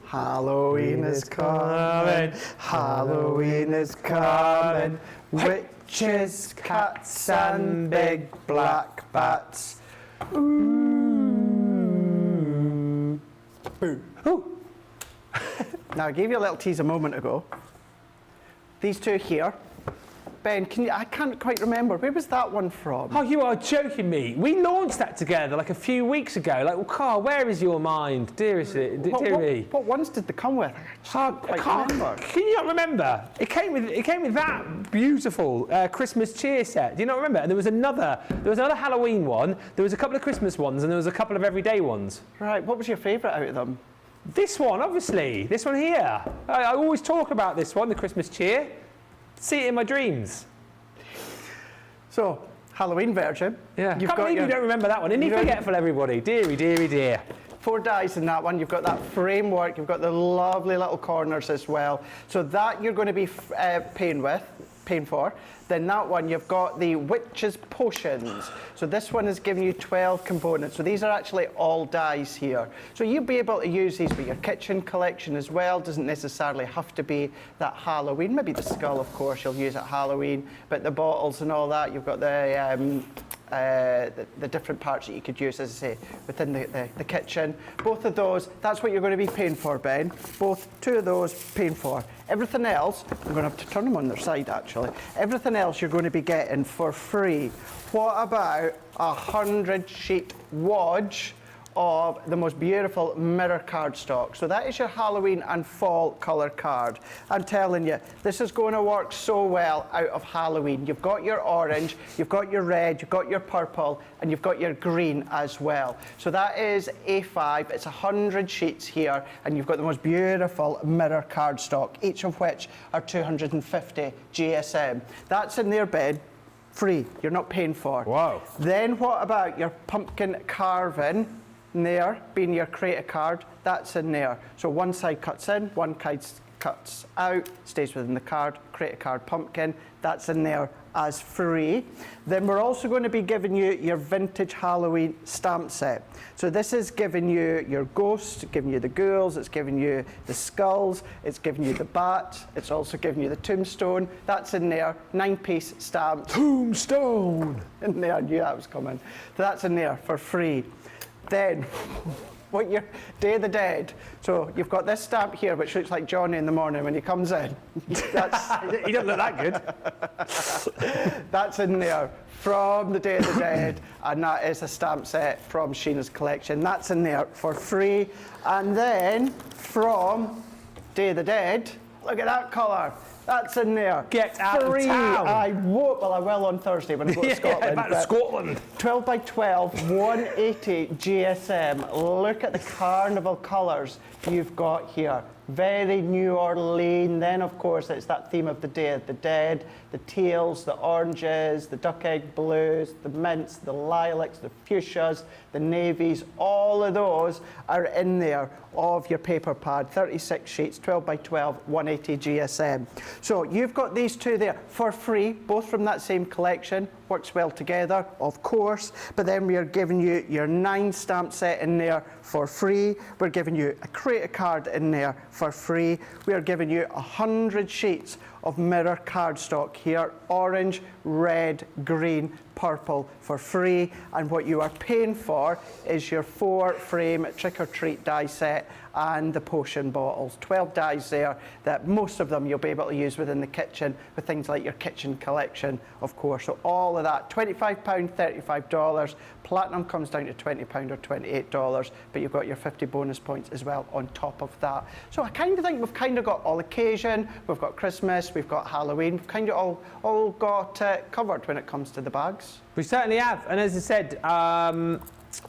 Halloween is coming, Halloween is coming, witches, cats and big black bats. Ooh. Boo. Ooh. Now I gave you a little tease a moment ago. These two here. Ben, I can't quite remember. Where was that one from? Oh, you are joking me. We launched that together like a few weeks ago. Like, well, Carl, where is your mind? Dearest me. What ones did they come with? I can't remember. Can you not remember? It came with that beautiful Christmas cheer set. Do you not remember? And there was another Halloween one. There was a couple of Christmas ones, and there was a couple of everyday ones. Right. What was your favourite out of them? This one, obviously. This one here. I always talk about this one, the Christmas cheer. See it in my dreams. So, Halloween version. Yeah. Can't believe you don't remember that one. Isn't he forgetful, everybody? Deary, deary, dear. 4 dies in that one. You've got that framework. You've got the lovely little corners as well. So that you're going to be paying for. Then that one, you've got the Witch's Potions. So this one is giving you 12 components. So these are actually all dies here. So you'll be able to use these with your kitchen collection as well. Doesn't necessarily have to be that Halloween. Maybe the skull, of course, you'll use at Halloween. But the bottles and all that, you've got the different parts that you could use, as I say, within the kitchen. Both of those, that's what you're going to be paying for, Ben. Both 2 of those paying for. Everything else, I'm going to have to turn them on their side, actually. Everything else you're going to be getting for free. What about a 100-sheet wadge of the most beautiful mirror cardstock? So that is your Halloween and fall colour card. I'm telling you, this is going to work so well out of Halloween. You've got your orange, you've got your red, you've got your purple, and you've got your green as well. So that is A5, it's 100 sheets here, and you've got the most beautiful mirror cardstock, each of which are 250 GSM. That's in their bed. Free, you're not paying for. Wow. Then what about your pumpkin carving? There, being your create a card, that's in there. So one side cuts in, one side cuts out, stays within the card, create a card pumpkin, that's in there as free. Then we're also going to be giving you your vintage Halloween stamp set. So this is giving you your ghosts, giving you the ghouls, it's giving you the skulls, it's giving you the bat, it's also giving you the tombstone, that's in there, 9-piece stamp. Tombstone! In there, I knew that was coming. So that's in there for free. Then, what your Day of the Dead. So you've got this stamp here, which looks like Johnny in the morning when he comes in. He doesn't look that good. That's in there from the Day of the Dead, and that is a stamp set from Sheena's collection. That's in there for free. And then from Day of the Dead, look at that colour. That's in there. Get out Free. of town. I won't. Well, I will on Thursday when I go to Scotland. Back to Scotland. 12 by 12, 180 GSM. Look at the carnival colours you've got here. Very New Orleans. Then, of course, it's that theme of the Day of the Dead. The teals, the oranges, the duck egg blues, the mints, the lilacs, the fuchsias, the navies. All of those are in there of your paper pad. 36 sheets, 12 by 12, 180 GSM. So you've got these two there for free, both from that same collection. Works well together, of course. But then we are giving you your 9 stamp set in there for free. We're giving you a creator card in there for free. We are giving you 100 sheets of mirror cardstock here, orange, red, green, purple for free. And what you are paying for is your 4-frame trick-or-treat die set and the potion bottles. 12 dies there that most of them you'll be able to use within the kitchen with things like your kitchen collection, of course. So all of that, £25, $35. Platinum comes down to £20 or $28, but you've got your 50 bonus points as well on top of that. So I kind of think we've kind of got all occasion, we've got Christmas, we've got Halloween, we've kind of all got covered when it comes to the bags. We certainly have, and as I said,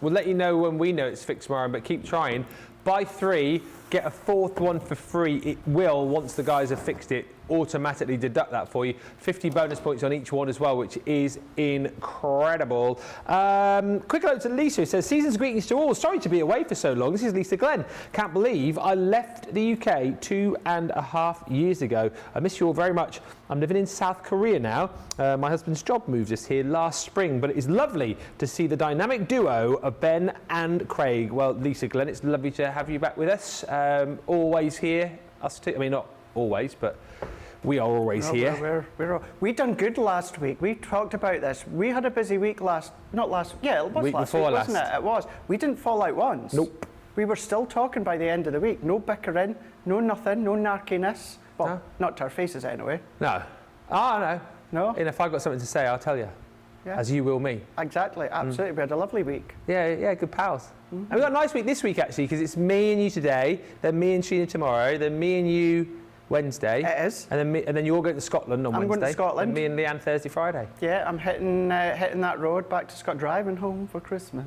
we'll let you know when we know it's fixed tomorrow, but keep trying. Buy 3, get a 4th one for free. It will, once the guys have fixed it, automatically deduct that for you. 50 bonus points on each one as well, which is incredible. Quick note to Lisa, who says, season's greetings to all. Sorry to be away for so long. This is Lisa Glenn. Can't believe I left the UK 2.5 years ago. I miss you all very much. I'm living in South Korea now. My husband's job moved us here last spring, but it is lovely to see the dynamic duo of Ben and Craig. Well, Lisa Glenn, it's lovely to have you back with us. Always here, us two. I mean, not always, but we are always here. We done good last week. We talked about this. We had a busy week it was last week, wasn't it? It was. We didn't fall out once. Nope. We were still talking by the end of the week. No bickering, no nothing, no narkiness. Well, No. not to our faces anyway. No. Oh, no. No? And if I've got something to say, I'll tell you. Yeah. As you will me. Exactly, absolutely. We had a lovely week. Yeah, good pals. And we've got a nice week this week, actually, because it's me and you today, then me and Sheena tomorrow, then me and you Wednesday. It is. And then you're going to Scotland on Wednesday. I'm going to Scotland. And me and Leanne Thursday, Friday. Yeah, I'm hitting that road back to Scotland, driving home for Christmas.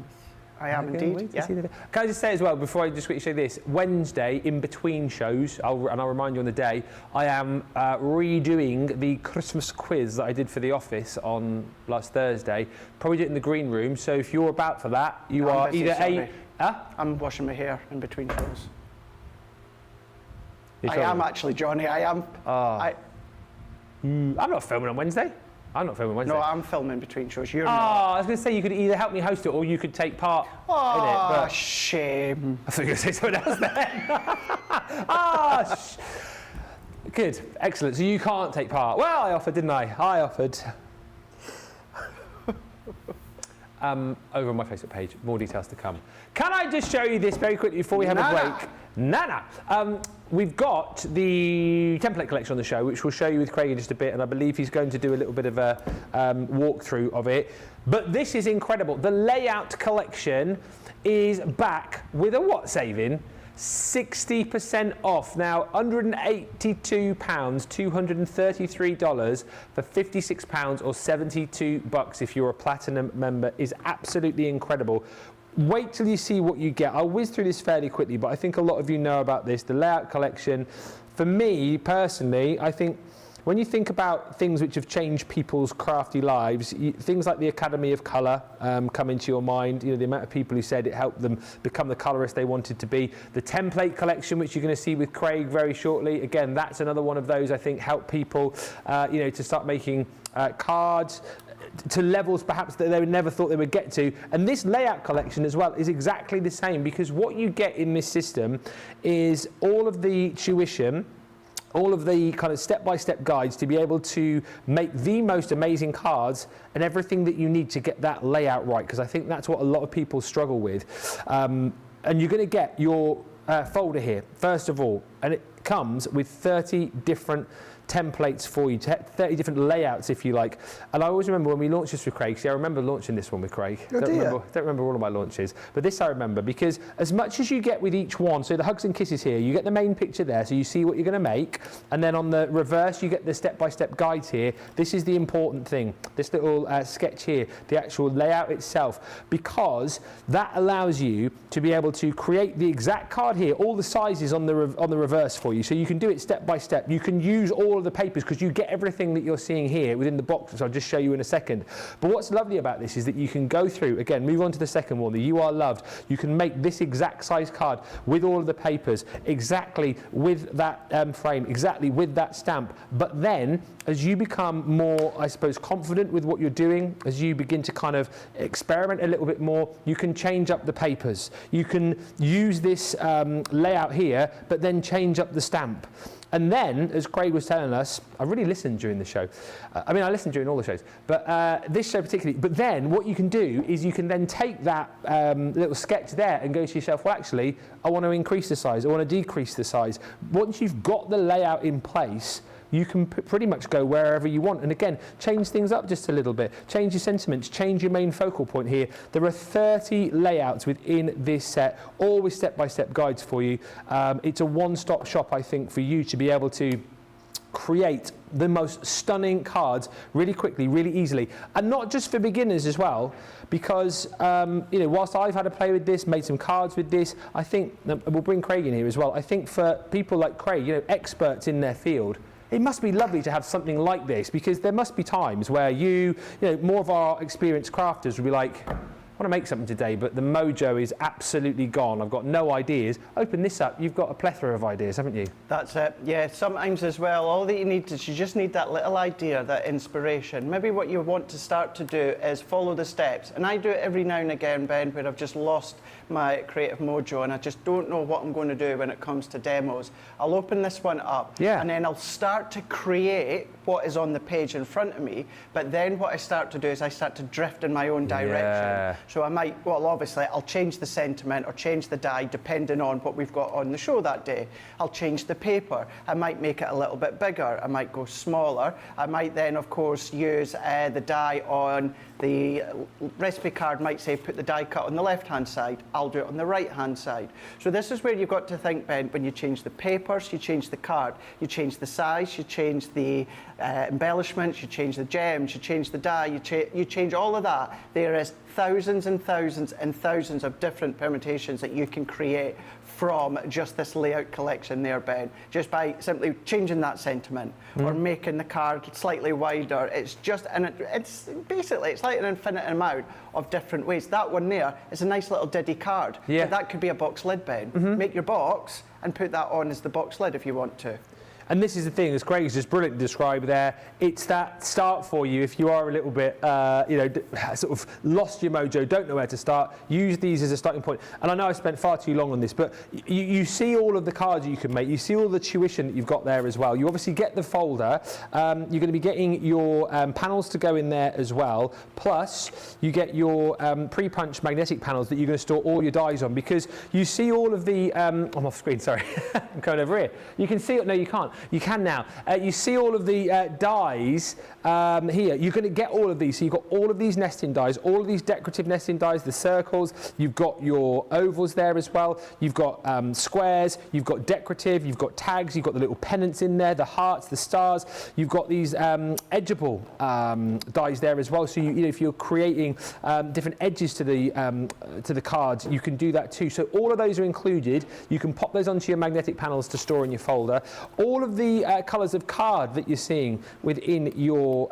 I am indeed. Yeah. Can I just say as well, before I just quickly say this, Wednesday, in between shows, and I'll remind you on the day, I am redoing the Christmas quiz that I did for The Office on last Thursday. Probably do it in the green room, so if you're about for that, you are busy, either I'm washing my hair in between shows. You're I sorry? am actually, Johnny. I am. I'm not filming on Wednesday. I'm not filming Wednesday. No, I'm filming between shows. You're Oh, not. I was going to say you could either help me host it or you could take part in it. Oh, But shame. I thought you were going to say something else then. Good, excellent. So you can't take part. Well, I offered, didn't I? I offered. Over on my Facebook page, more details to come. Can I just show you this very quickly before we have a break? We've got the template collection on the show, which we'll show you with Craig in just a bit, and I believe he's going to do a little bit of a walkthrough of it. But this is incredible. The layout collection is back with a what saving? 60% off. Now, £182, $233 for £56 or $72 if you're a platinum member is absolutely incredible. Wait till you see what you get. I'll whiz through this fairly quickly, but I think a lot of you know about this. The layout collection, for me personally, I think when you think about things which have changed people's crafty lives, things like the Academy of Colour come into your mind. You know, the amount of people who said it helped them become the colourist they wanted to be. The template collection, which you're going to see with Craig very shortly. Again, that's another one of those I think help people, to start making cards to levels perhaps that they never thought they would get to. And this layout collection as well is exactly the same, because what you get in this system is all of the tuition, all of the kind of step-by-step guides to be able to make the most amazing cards and everything that you need to get that layout right, because I think that's what a lot of people struggle with. And you're going to get your folder here, first of all, and comes with 30 different templates for you, 30 different layouts if you like. And I always remember when we launched this with Craig, see I remember launching this one with Craig. Oh, don't remember all of my launches, but this I remember because as much as you get with each one, so the hugs and kisses here, you get the main picture there, so you see what you're going to make, and then on the reverse you get the step-by-step guides here. This is the important thing, this little sketch here, the actual layout itself, because that allows you to be able to create the exact card here, all the sizes on the reverse for you, so you can do it step by step. You can use all of the papers because you get everything that you're seeing here within the box, which I'll just show you in a second. But what's lovely about this is that you can go through, again, move on to the second one, the You Are Loved. You can make this exact size card with all of the papers, exactly with that frame, exactly with that stamp. But then, as you become more, I suppose, confident with what you're doing, as you begin to kind of experiment a little bit more, you can change up the papers. You can use this layout here, but then change up the stamp. And then, as Craig was telling us, I really listened during the show. I mean, I listened during all the shows, but this show particularly. But then what you can do is you can then take that little sketch there and go to yourself, well, actually, I want to increase the size. I want to decrease the size. Once you've got the layout in place, you can pretty much go wherever you want. And again, change things up just a little bit. Change your sentiments, change your main focal point here. There are 30 layouts within this set, all with step-by-step guides for you. It's a one-stop shop, I think, for you to be able to create the most stunning cards really quickly, really easily. And not just for beginners as well, because you know, whilst I've had a play with this, made some cards with this, I think, we'll bring Craig in here as well, I think for people like Craig, you know, experts in their field, it must be lovely to have something like this, because there must be times where you know, more of our experienced crafters will be like, I want to make something today, but the mojo is absolutely gone. I've got no ideas. Open this up, you've got a plethora of ideas, haven't you? That's it. Yeah, sometimes as well, all that you need is you just need that little idea, that inspiration. Maybe what you want to start to do is follow the steps. And I do it every now and again, Ben, where I've just lost my creative mojo and I just don't know what I'm going to do when it comes to demos. I'll open this one up, and then I'll start to create what is on the page in front of me. But then what I start to do is I start to drift in my own direction. Yeah. So I might, well, obviously, I'll change the sentiment or change the die depending on what we've got on the show that day. I'll change the paper. I might make it a little bit bigger. I might go smaller. I might then, of course, use the die on the recipe card might say put the die cut on the left-hand side. I'll do it on the right-hand side. So this is where you've got to think, Ben, when you change the papers, you change the card, you change the size, you change the embellishments, you change the gems, you change the die, you change all of that. There is thousands and thousands and thousands of different permutations that you can create from just this layout collection there, Ben, just by simply changing that sentiment or making the card slightly wider. It's just, and it's basically, it's like an infinite amount of different ways. That one there is a nice little diddy card. Yeah. But that could be a box lid, Ben. Make your box and put that on as the box lid if you want to. And this is the thing, as Craig's just brilliantly described there, it's that start for you if you are a little bit, you know, sort of lost your mojo, don't know where to start, use these as a starting point. And I know I spent far too long on this, but you see all of the cards you can make, you see all the tuition that you've got there as well. You obviously get the folder, you're going to be getting your panels to go in there as well, plus you get your pre-punched magnetic panels that you're going to store all your dies on, because you see all of the, I'm off screen, sorry, I'm going over here. You can see it, no you can't. You can now. You see all of the dies here. You're going to get all of these. So you've got all of these nesting dies, all of these decorative nesting dies, the circles. You've got your ovals there as well. You've got squares. You've got decorative. You've got tags. You've got the little pennants in there, the hearts, the stars. You've got these edgeable dies there as well. So you know, if you're creating different edges to the cards, you can do that too. So all of those are included. You can pop those onto your magnetic panels to store in your folder. All of the colours of card that you're seeing within your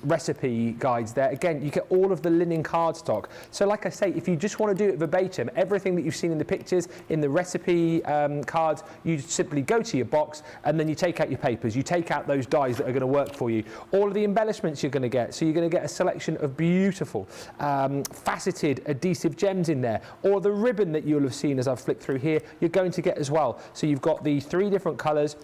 recipe guides there, again, you get all of the linen cardstock. So like I say, if you just want to do it verbatim, everything that you've seen in the pictures, in the recipe cards, you simply go to your box and then you take out your papers, you take out those dies that are going to work for you. All of the embellishments you're going to get, so you're going to get a selection of beautiful faceted adhesive gems in there, or the ribbon that you'll have seen as I've flicked through here, you're going to get as well. So you've got the 3 different colours.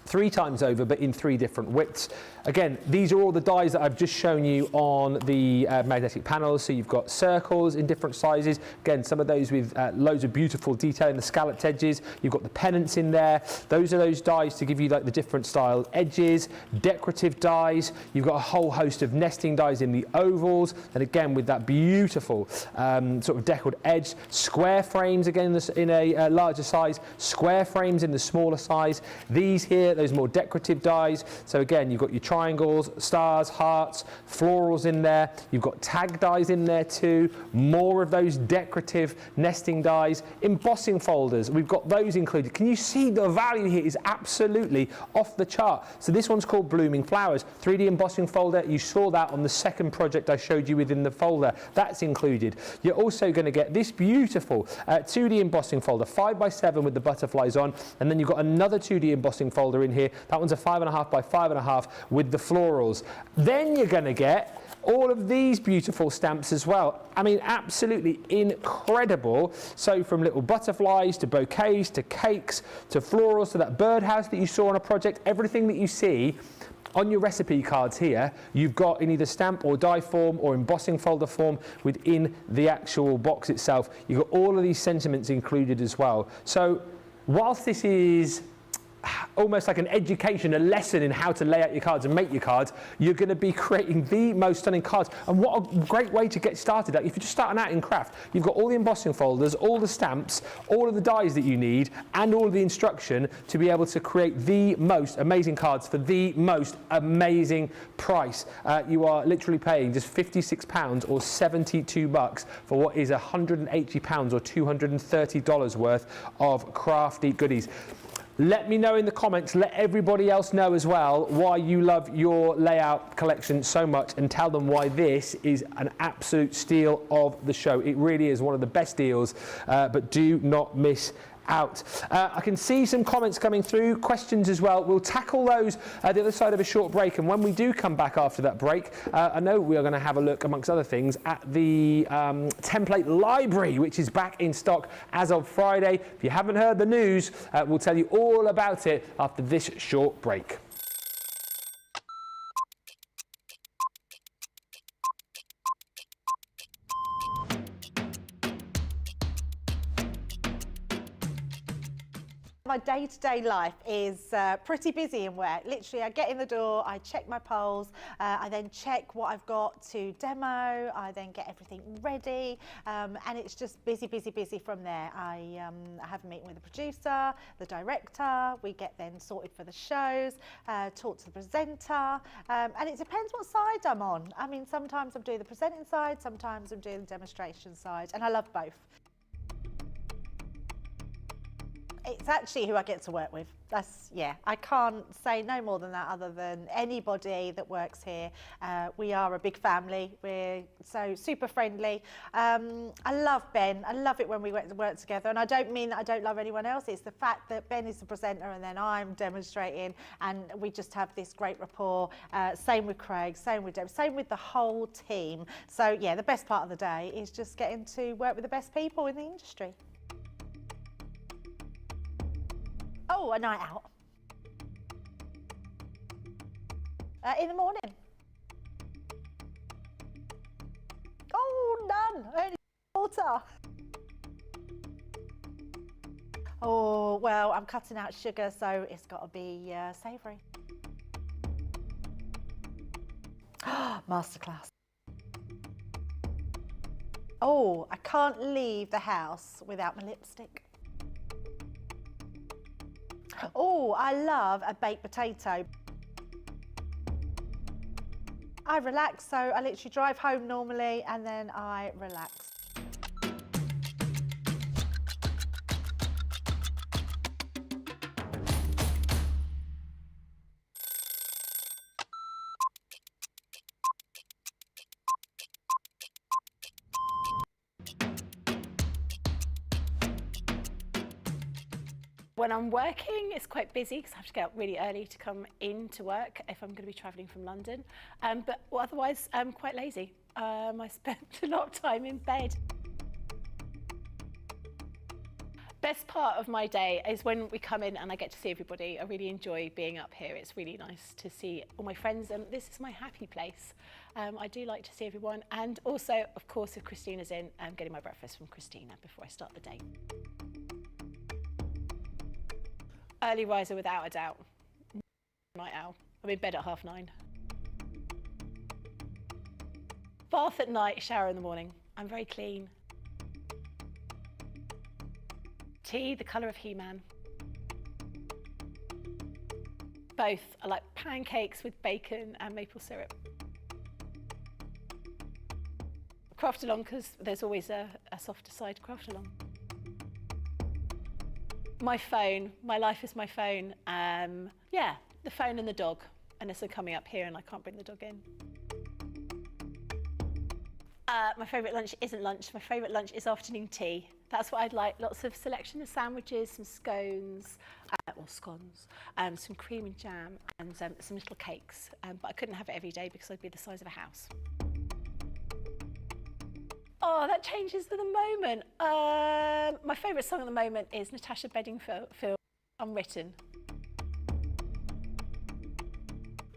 3 times over, but in 3 different widths. Again, these are all the dies that I've just shown you on the magnetic panels. So you've got circles in different sizes. Again, some of those with loads of beautiful detail in the scalloped edges. You've got the pennants in there. Those are those dies to give you like the different style edges, decorative dies. You've got a whole host of nesting dies in the ovals. And again, with that beautiful sort of deckled edge, square frames again in a larger size, square frames in the smaller size. These here, those more decorative dies. So again, you've got your triangles, stars, hearts, florals in there. You've got tag dies in there too. More of those decorative nesting dies. Embossing folders, we've got those included. Can you see the value here is absolutely off the chart? So this one's called Blooming Flowers. 3D embossing folder, you saw that on the second project I showed you within the folder. That's included. You're also going to get this beautiful 2D embossing folder, 5x7 with the butterflies on, and then you've got another 2D embossing folder in here. That one's a 5.5 by 5.5 with the florals. Then you're going to get all of these beautiful stamps as well. I mean, absolutely incredible. So from little butterflies to bouquets to cakes to florals to that birdhouse that you saw on a project, everything that you see on your recipe cards here, you've got in either stamp or die form or embossing folder form within the actual box itself. You've got all of these sentiments included as well. So whilst this is almost like an education, a lesson in how to lay out your cards and make your cards, you're going to be creating the most stunning cards. And what a great way to get started. Like if you're just starting out in craft, you've got all the embossing folders, all the stamps, all of the dies that you need, and all of the instruction to be able to create the most amazing cards for the most amazing price. You are literally paying just £56 or $72 for what is £180 or $230 worth of crafty goodies. Let me know in the comments, let everybody else know as well why you love your layout collection so much, and tell them why this is an absolute steal of the show. It really is one of the best deals, but do not miss out. I can see some comments coming through, questions as well. We'll tackle those at the other side of a short break, and when we do come back after that break, I know we are going to have a look, amongst other things, at the template library, which is back in stock as of Friday. If you haven't heard the news, we'll tell you all about it after this short break. My day-to-day life is pretty busy in work. Literally, I get in the door, I check my polls, I then check what I've got to demo, I then get everything ready, and it's just busy, busy, busy from there. I have a meeting with the producer, the director, we get then sorted for the shows, talk to the presenter, and it depends what side I'm on. I mean, sometimes I'm doing the presenting side, sometimes I'm doing the demonstration side, and I love both. It's actually who I get to work with. That's, yeah, I can't say no more than that other than anybody that works here. We are a big family. We're so super friendly. I love Ben. I love it when we work together. And I don't mean that I don't love anyone else. It's the fact that Ben is the presenter and then I'm demonstrating, and we just have this great rapport. Same with Craig, same with Deb, same with the whole team. So yeah, the best part of the day is just getting to work with the best people in the industry. Oh, a night out. In the morning. Oh, none. Only water. Oh, well, I'm cutting out sugar, so it's got to be savoury. Masterclass. Oh, I can't leave the house without my lipstick. Oh, I love a baked potato. I relax, so I literally drive home normally and then I relax. When I'm working, it's quite busy because I have to get up really early to come into work if I'm going to be travelling from London. But otherwise, I'm quite lazy. I spend a lot of time in bed. Best part of my day is when we come in and I get to see everybody. I really enjoy being up here. It's really nice to see all my friends, and this is my happy place. I do like to see everyone, and also, of course, if Christina's in, I'm getting my breakfast from Christina before I start the day. Early riser without a doubt. Night owl. I'm in bed at 9:30. Bath at night, shower in the morning. I'm very clean. Tea, the colour of He-Man. Both. I like pancakes with bacon and maple syrup. Craft along, because there's always a softer side to craft along. My phone, my life is my phone. Yeah, the phone and the dog, unless I'm coming up here and I can't bring the dog in. My favourite lunch isn't lunch. My favourite lunch is afternoon tea. That's what I'd like. Lots of selection of sandwiches, some scones, or scones, some cream and jam, and some little cakes. But I couldn't have it every day because I'd be the size of a house. Oh, that changes with the moment. My favourite song at the moment is Natasha Bedingfield, Unwritten.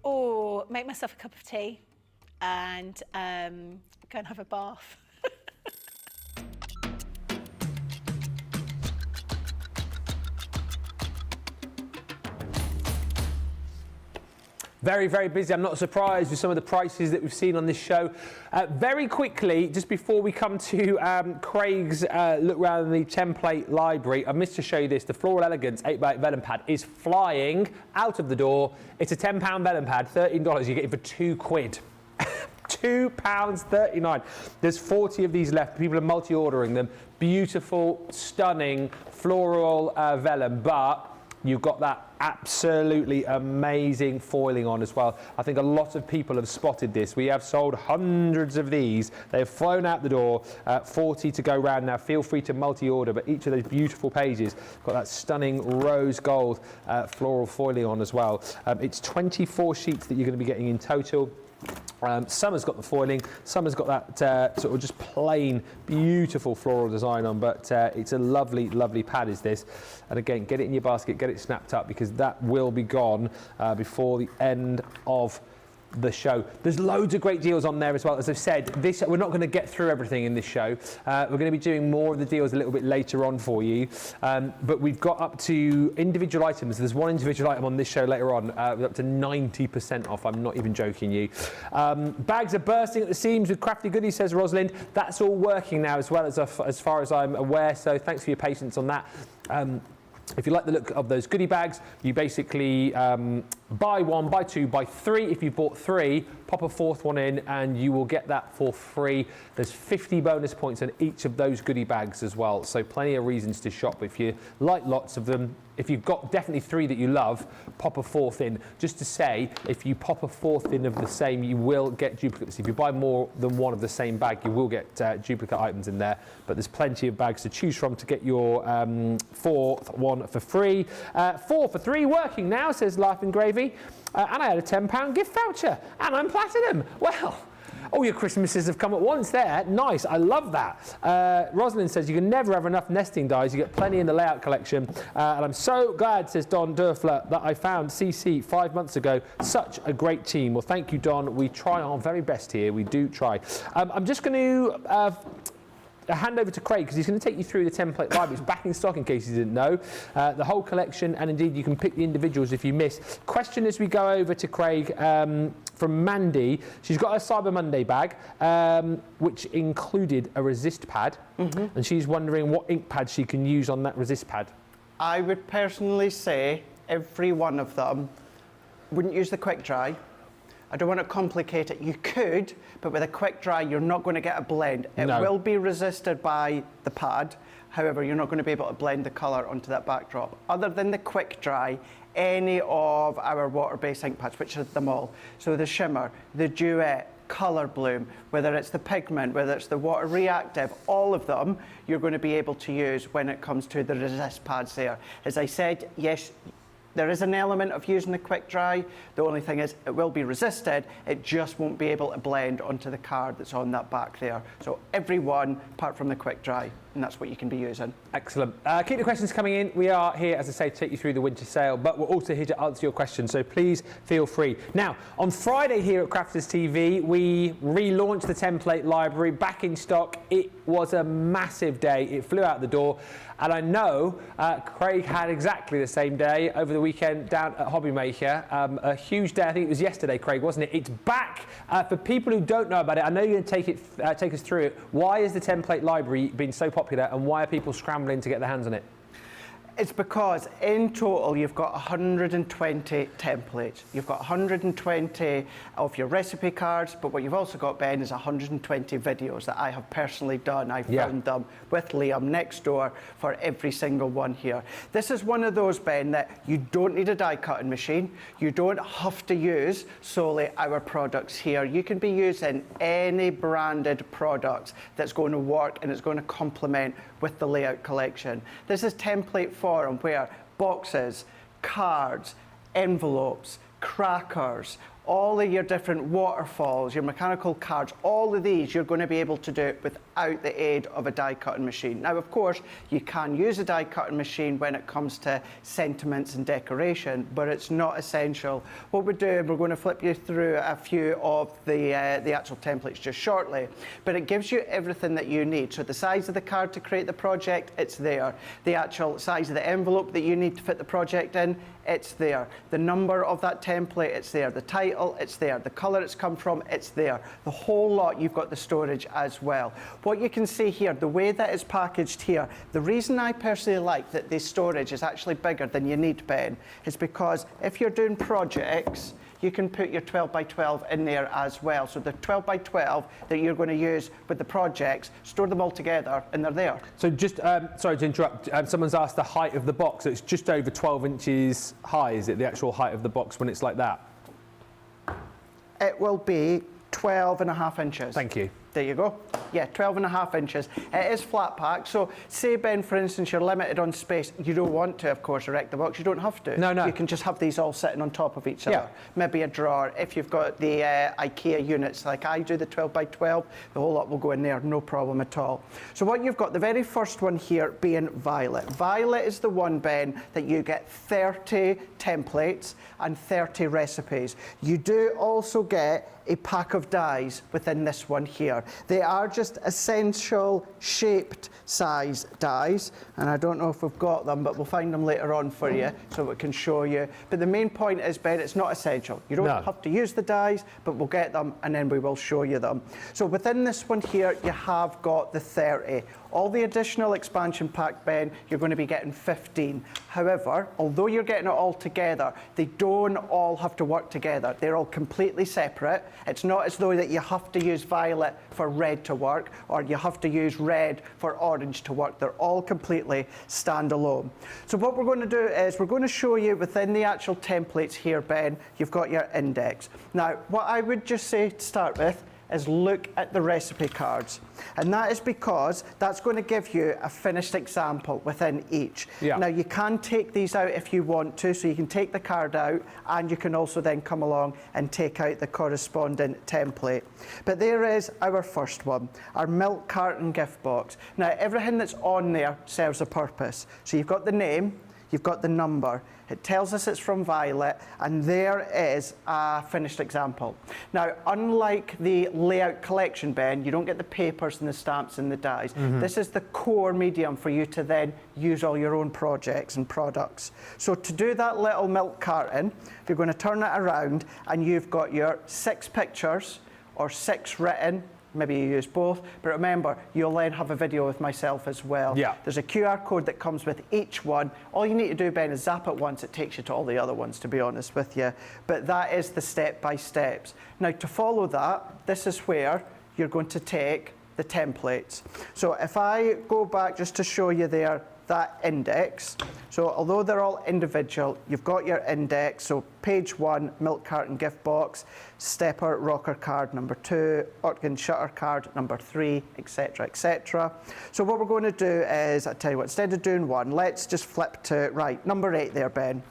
Or make myself a cup of tea and go and have a bath. Very, very busy. I'm not surprised with some of the prices that we've seen on this show. Very quickly, just before we come to Craig's look around the template library, I missed to show you this. The Floral Elegance 8x8 vellum pad is flying out of the door. It's a £10 vellum pad, $13. You get it for £2. £2.39. There's 40 of these left. People are multi-ordering them. Beautiful, stunning floral vellum, but you've got that absolutely amazing foiling on as well. I think a lot of people have spotted this. We have sold hundreds of these. They've flown out the door, 40 to go round now. Feel free to multi-order, but each of those beautiful pages got that stunning rose gold floral foiling on as well. It's 24 sheets that you're going to be getting in total. Some has got the foiling, some has got that sort of just plain beautiful floral design on, but it's a lovely, lovely pad is this. And again, get it in your basket, get it snapped up, because that will be gone before the end of the show. There's loads of great deals on there as well. As I've said, we're not going to get through everything in this show. We're going to be doing more of the deals a little bit later on for you. But we've got up to individual items. There's one individual item on this show later on with up to 90% off. I'm not even joking you. Bags are bursting at the seams with crafty goodies, says Rosalind. That's all working now as well as far as I'm aware. So thanks for your patience on that. If you like the look of those goodie bags, you basically buy one, buy two, buy three. If you bought three, pop a fourth one in and you will get that for free. There's 50 bonus points on each of those goodie bags as well. So plenty of reasons to shop. If you like lots of them, if you've got definitely three that you love, pop a fourth in. Just to say, if you pop a fourth in of the same, you will get duplicates. If you buy more than one of the same bag, you will get duplicate items in there. But there's plenty of bags to choose from to get your fourth one for free. 4 for 3 working now, says Laughing Gravy. And I had a £10 gift voucher. And I'm platinum. Well, all your Christmases have come at once there. Nice, I love that. Rosalind says you can never have enough nesting dies. You get plenty in the layout collection. And I'm so glad, says Don Durfler, that I found CC 5 months ago. Such a great team. Well, thank you, Don. We try our very best here. We do try. I'm just going to hand over to Craig because he's going to take you through the template library. It's back in stock in case you didn't know. The whole collection, and indeed you can pick the individuals if you miss. Question as we go over to Craig from Mandy. She's got a Cyber Monday bag which included a resist pad, and she's wondering what ink pad she can use on that resist pad. I would personally say every one of them. Wouldn't use the quick dry. I don't want to complicate it. You could, but with a quick dry, you're not going to get a blend. It will be resisted by the pad. However, you're not going to be able to blend the colour onto that backdrop. Other than the quick dry, any of our water-based ink pads, which are them all. So the shimmer, the duet, colour bloom, whether it's the pigment, whether it's the water reactive, all of them you're going to be able to use when it comes to the resist pads there. As I said, yes, There is an element of using the quick dry. The only thing is it will be resisted. It just won't be able to blend onto the card that's on that back there. So every one apart from the quick dry, and that's what you can be using. Excellent. Keep the questions coming in. We are here, as I say, to take you through the winter sale, but we're also here to answer your questions, so please feel free. Now, on Friday here at Crafters TV, we relaunched the template library back in stock. It was a massive day. It flew out the door. And I know Craig had exactly the same day over the weekend down at Hobbymaker. A huge day, I think it was yesterday, Craig, wasn't it? It's back. For people who don't know about it, I know you're going to take us through it. Why has the template library been so popular and why are people scrambling to get their hands on it? It's because in total you've got 120 templates. You've got 120 of your recipe cards, but what you've also got, Ben, is 120 videos that I have personally done. I filmed them with Liam next door for every single one here. This is one of those, Ben, that you don't need a die cutting machine. You don't have to use solely our products here. You can be using any branded products that's going to work and it's going to complement with the layout collection. This is template forum where boxes, cards, envelopes, crackers, all of your different waterfalls, your mechanical cards, all of these you're going to be able to do without the aid of a die cutting machine. Now, of course, you can use a die cutting machine when it comes to sentiments and decoration, but it's not essential. What we're doing, we're going to flip you through a few of the actual templates just shortly, but it gives you everything that you need. So the size of the card to create the project, it's there. The actual size of the envelope that you need to fit the project in, it's there. The number of that template, it's there. The title, it's there. The colour it's come from, it's there. The whole lot, you've got the storage as well. What you can see here, the way that it's packaged here, the reason I personally like that the storage is actually bigger than you need, Ben, is because if you're doing projects, you can put your 12 by 12 in there as well. So the 12 by 12 that you're going to use with the projects, store them all together and they're there. So just, sorry to interrupt, someone's asked the height of the box. So it's just over 12 inches high, is it, the actual height of the box when it's like that? It will be 12.5 inches. Thank you. There you go. Yeah, 12.5 inches. It is flat pack. So say, Ben, for instance, you're limited on space. You don't want to, of course, erect the box. You don't have to. No, no. You can just have these all sitting on top of each other. Maybe a drawer. If you've got the IKEA units like I do, the 12 by 12, the whole lot will go in there, no problem at all. So what you've got, the very first one here being Violet. Violet is the one, Ben, that you get 30 templates and 30 recipes. You do also get a pack of dies within this one here. They are just essential shaped size dies, and I don't know if we've got them, but we'll find them later on for you so we can show you. But the main point is, Ben, it's not essential. You don't have to use the dies, but we'll get them and then we will show you them. So within this one here, you have got the 30. All the additional expansion pack, Ben, you're going to be getting 15. However, although you're getting it all together, they don't all have to work together. They're all completely separate. It's not as though that you have to use violet for red to work, or you have to use red for orange to work. They're all completely standalone. So what we're going to do is we're going to show you within the actual templates here, Ben, you've got your index. Now, what I would just say to start with is look at the recipe cards. And that is because that's going to give you a finished example within each. Now, you can take these out if you want to, so you can take the card out and you can also then come along and take out the corresponding template. But there is our first one, our milk carton gift box. Now, everything that's on there serves a purpose. So you've got the name, you've got the number. It tells us it's from Violet, and there is a finished example. Now, unlike the layout collection, Ben, you don't get the papers and the stamps and the dies. This is the core medium for you to then use all your own projects and products. So to do that little milk carton, you're going to turn it around, and you've got your 6 pictures or 6 written. Maybe you use both, but remember, you'll then have a video with myself as well. There's a QR code that comes with each one. All you need to do, Ben, is zap it once. It takes you to all the other ones, to be honest with you. But that is the step-by-steps. Now, to follow that, this is where you're going to take the templates. So if I go back just to show you there, that index. So although they're all individual, you've got your index. So page 1, milk carton gift box, stepper rocker card number 2, Ortgan shutter card number 3, etc., etc. So what we're going to do is, I tell you what, instead of doing one, let's just flip to, right, number 8 there, Ben.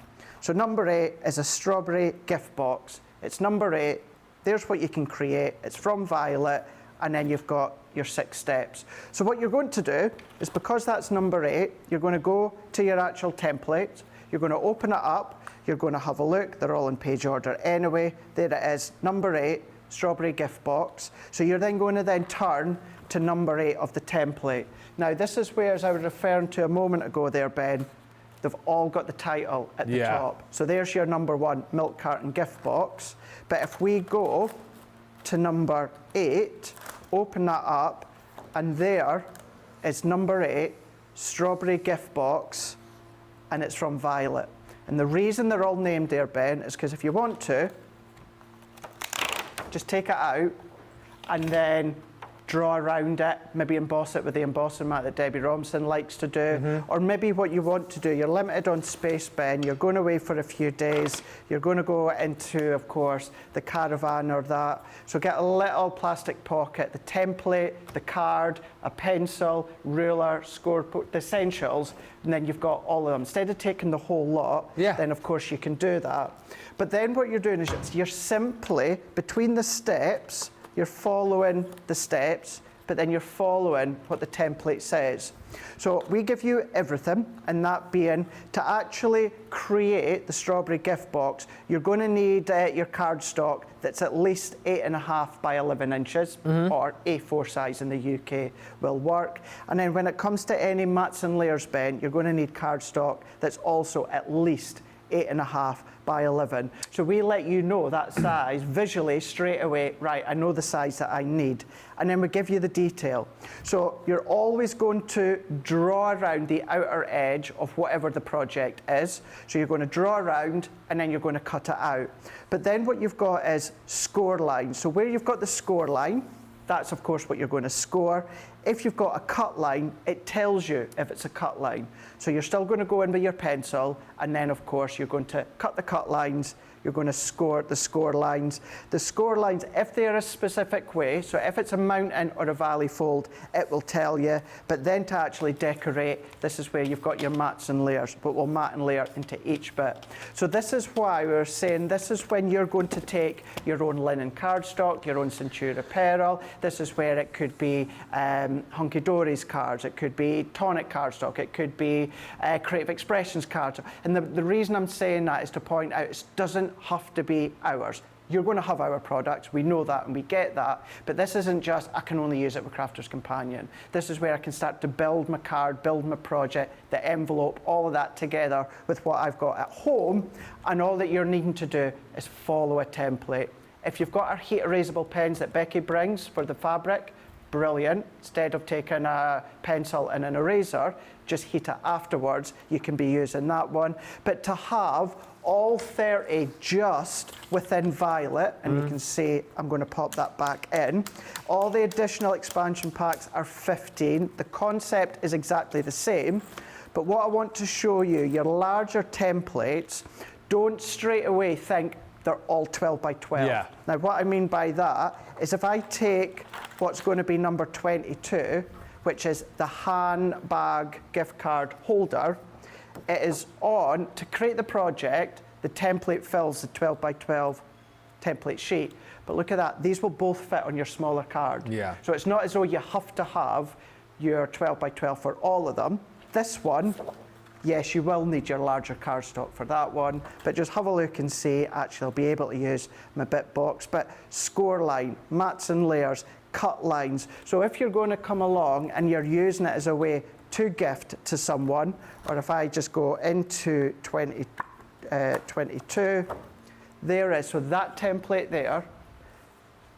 So number 8 is a strawberry gift box. It's number 8. There's what you can create. It's from Violet, and then you've got your 6 steps. So what you're going to do is, because that's number 8, you're going to go to your actual template. You're going to open it up. You're going to have a look. They're all in page order anyway. There it is, number 8, strawberry gift box. So you're then going to then turn to number 8 of the template. Now this is where, as I was referring to a moment ago there, Ben, they've all got the title at the top. So there's your number 1 milk carton gift box. But if we go to number 8, open that up, and there is number 8, strawberry gift box, and it's from Violet. And the reason they're all named there, Ben, is because if you want to, just take it out and then draw around it, maybe emboss it with the embossing mat that Debbie Robinson likes to do, or maybe what you want to do, you're limited on space, Ben, you're going away for a few days, you're going to go into, of course, the caravan or that, so get a little plastic pocket, the template, the card, a pencil, ruler, scoreboard, the essentials, and then you've got all of them. Instead of taking the whole lot, then of course you can do that. But then what you're doing is you're simply, between the steps, you're following the steps, but then you're following what the template says. So we give you everything, and that being, to actually create the strawberry gift box, you're going to need your cardstock that's at least 8.5 by 11 inches, or A4 size in the UK will work. And then when it comes to any mats and layers, Ben, you're going to need cardstock that's also at least 8.5 by 11. So we let you know that size visually straight away. Right, I know the size that I need. And then we give you the detail. So you're always going to draw around the outer edge of whatever the project is. So you're going to draw around and then you're going to cut it out. But then what you've got is score lines. So where you've got the score line, that's of course what you're going to score. If you've got a cut line, it tells you if it's a cut line. So you're still going to go in with your pencil, and then of course you're going to cut the cut lines, you're going to score the score lines. The score lines, if they're a specific way, so if it's a mountain or a valley fold, it will tell you. But then to actually decorate, this is where you've got your mats and layers, but we'll mat and layer into each bit. So this is why we're saying this is when you're going to take your own linen cardstock, your own Centura Peril. This is where it could be Hunky Dory's cards, it could be Tonic cardstock, it could be Creative Expressions cards. And the reason I'm saying that is to point out it doesn't have to be ours. You're going to have our products, we know that and we get that, but this isn't just, I can only use it with Crafter's Companion. This is where I can start to build my card, build my project, the envelope, all of that together with what I've got at home, and all that you're needing to do is follow a template. If you've got our heat erasable pens that Becky brings for the fabric, brilliant. Instead of taking a pencil and an eraser, just heat it afterwards. You can be using that one. But to have all 30 just within Violet, and you can see I'm going to pop that back in. All the additional expansion packs are 15. The concept is exactly the same. But what I want to show you, your larger templates, don't straight away think they're all 12 by 12. Yeah. Now, what I mean by that is if I take what's going to be number 22, which is the handbag gift card holder, it is on, to create the project, the template fills the 12 by 12 template sheet. But look at that, these will both fit on your smaller card. Yeah. So it's not as though you have to have your 12 by 12 for all of them. This one, yes, you will need your larger cardstock for that one, but just have a look and see, actually I'll be able to use my bit box. But score line, mats and layers, cut lines. So if you're going to come along and you're using it as a way to gift to someone, or if I just go into 22, there is, so that template there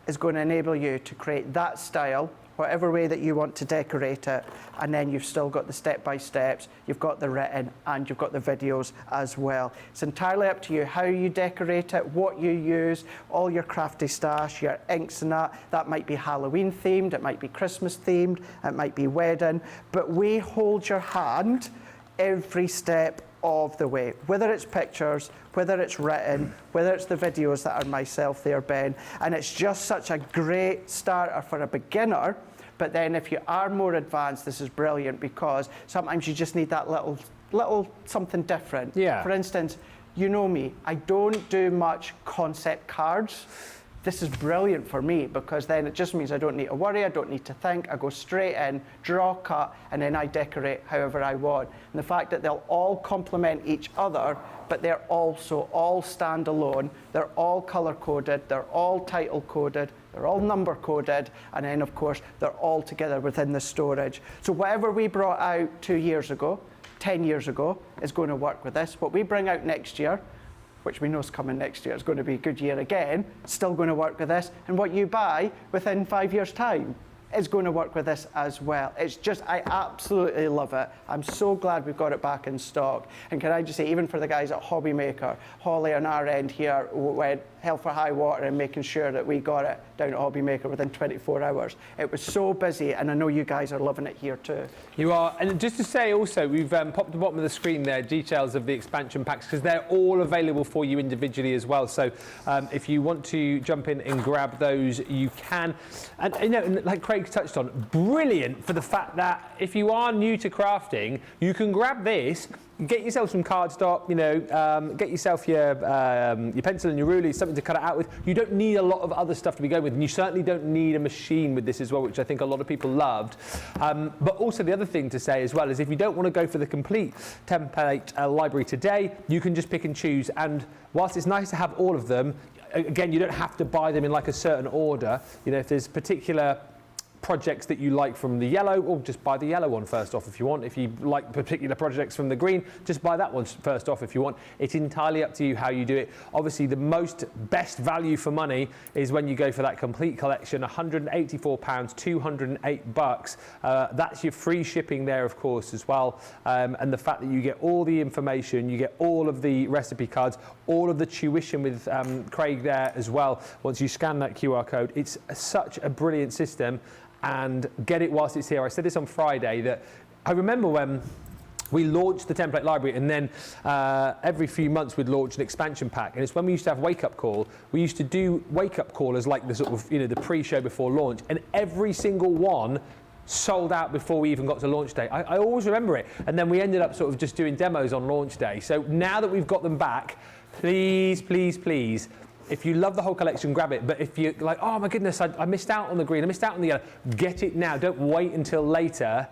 is going to enable you to create that style, whatever way that you want to decorate it, and then you've still got the step-by-steps, you've got the written, and you've got the videos as well. It's entirely up to you how you decorate it, what you use, all your crafty stash, your inks and that. That might be Halloween themed, it might be Christmas themed, it might be wedding, but we hold your hand every step of the way, whether it's pictures, whether it's written, whether it's the videos that are myself there, Ben, and it's just such a great starter for a beginner. But then if you are more advanced, this is brilliant, because sometimes you just need that little something different. Yeah. For instance, you know me, I don't do much concept cards. This is brilliant for me because then it just means I don't need to worry, I don't need to think, I go straight in, draw, cut, and then I decorate however I want. And the fact that they'll all complement each other, but they're also all standalone, they're all colour-coded, they're all title-coded, they're all number-coded, and then of course they're all together within the storage. So whatever we brought out 2 years ago, 10 years ago, is going to work with this. What we bring out next year, which we know is coming next year, it's going to be a good year again, still going to work with this. And what you buy within 5 years' time is going to work with this as well. It's just, I absolutely love it. I'm so glad we've got it back in stock. And can I just say, even for the guys at Hobby Maker, Holly on our end here went hell for high water in making sure that we got it down at Hobby Maker within 24 hours. It was so busy, and I know you guys are loving it here too. You are, and just to say also, we've popped at the bottom of the screen there details of the expansion packs because they're all available for you individually as well. So if you want to jump in and grab those, you can. And you know, like Craig touched on, brilliant for the fact that if you are new to crafting, you can grab this. Get yourself some cardstock, you know, get yourself your pencil and your ruler, something to cut it out with. You don't need a lot of other stuff to be going with, and you certainly don't need a machine with this as well, which I think a lot of people loved. But also the other thing to say as well is if you don't want to go for the complete template library today, you can just pick and choose. And whilst it's nice to have all of them, again, you don't have to buy them in like a certain order. You know, if there's particular projects that you like from the yellow, or just buy the yellow one first off if you want. If you like particular projects from the green, just buy that one first off if you want. It's entirely up to you how you do it. Obviously, the best value for money is when you go for that complete collection, £184, 208 bucks. That's your free shipping there, of course, as well. And the fact that you get all the information, you get all of the recipe cards, all of the tuition with Craig there as well. Once you scan that QR code, it's such a brilliant system. And get it whilst it's here. I said this on Friday that I remember when we launched the template library, and then every few months we'd launch an expansion pack. And it's when we used to have Wake Up Call, we used to do Wake Up Call as like the sort of, you know, the pre-show before launch, and every single one sold out before we even got to launch day. I always remember it. And then we ended up sort of just doing demos on launch day. So now that we've got them back, please, please, please, if you love the whole collection, grab it. But if you're like, oh my goodness, I missed out on the green, I missed out on the yellow, get it now. Don't wait until later.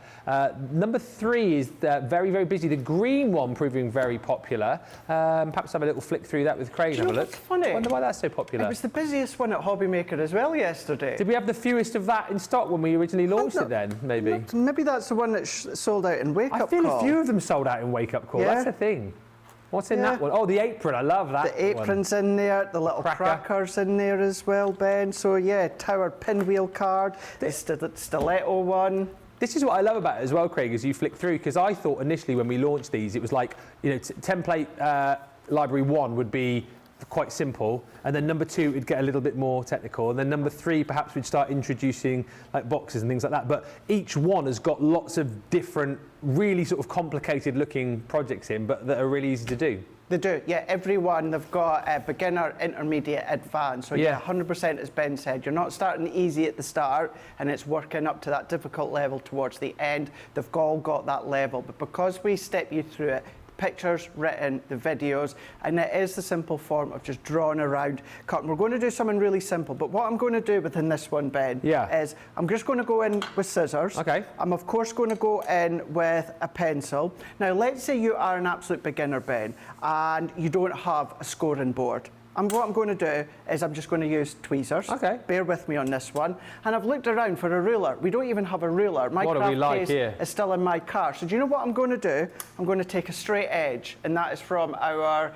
Number 3 is very, very busy. The green one proving very popular. Perhaps have a little flick through that with Craig and have a look. Funny. I wonder why that's so popular. It was the busiest one at Hobby Maker as well yesterday. Did we have the fewest of that in stock when we originally launched it then, maybe? Maybe that's the one that sold out in Wake Up Call. I feel a few of them sold out in Wake Up Call. Yeah. That's the thing. What's in that one? Oh, the apron. I love that. The apron's in there, the little crackers in there as well, Ben. So yeah, Tower pinwheel card, the stiletto one. This is what I love about it as well, Craig, as you flick through, because I thought initially when we launched these, it was like, you know, template library 1 would be quite simple, and then number 2 it'd get a little bit more technical, and then number 3 perhaps we'd start introducing like boxes and things like that. But each one has got lots of different, really sort of complicated looking projects in, but that are really easy to do. They do, yeah. Every one, they've got a beginner, intermediate, advanced. So yeah, 100% as Ben said, you're not starting easy at the start and it's working up to that difficult level towards the end. They've all got that level, but because we step you through it, pictures, written, the videos, and it is the simple form of just drawing around, cutting. We're going to do something really simple, but what I'm going to do within this one, Ben, is I'm just going to go in with scissors. Okay. I'm of course going to go in with a pencil. Now let's say you are an absolute beginner, Ben, and you don't have a scoring board. What I'm going to do is I'm just going to use tweezers. Okay. Bear with me on this one. And I've looked around for a ruler. We don't even have a ruler. My craft case is still in my car. So do you know what I'm going to do? I'm going to take a straight edge, and that is from our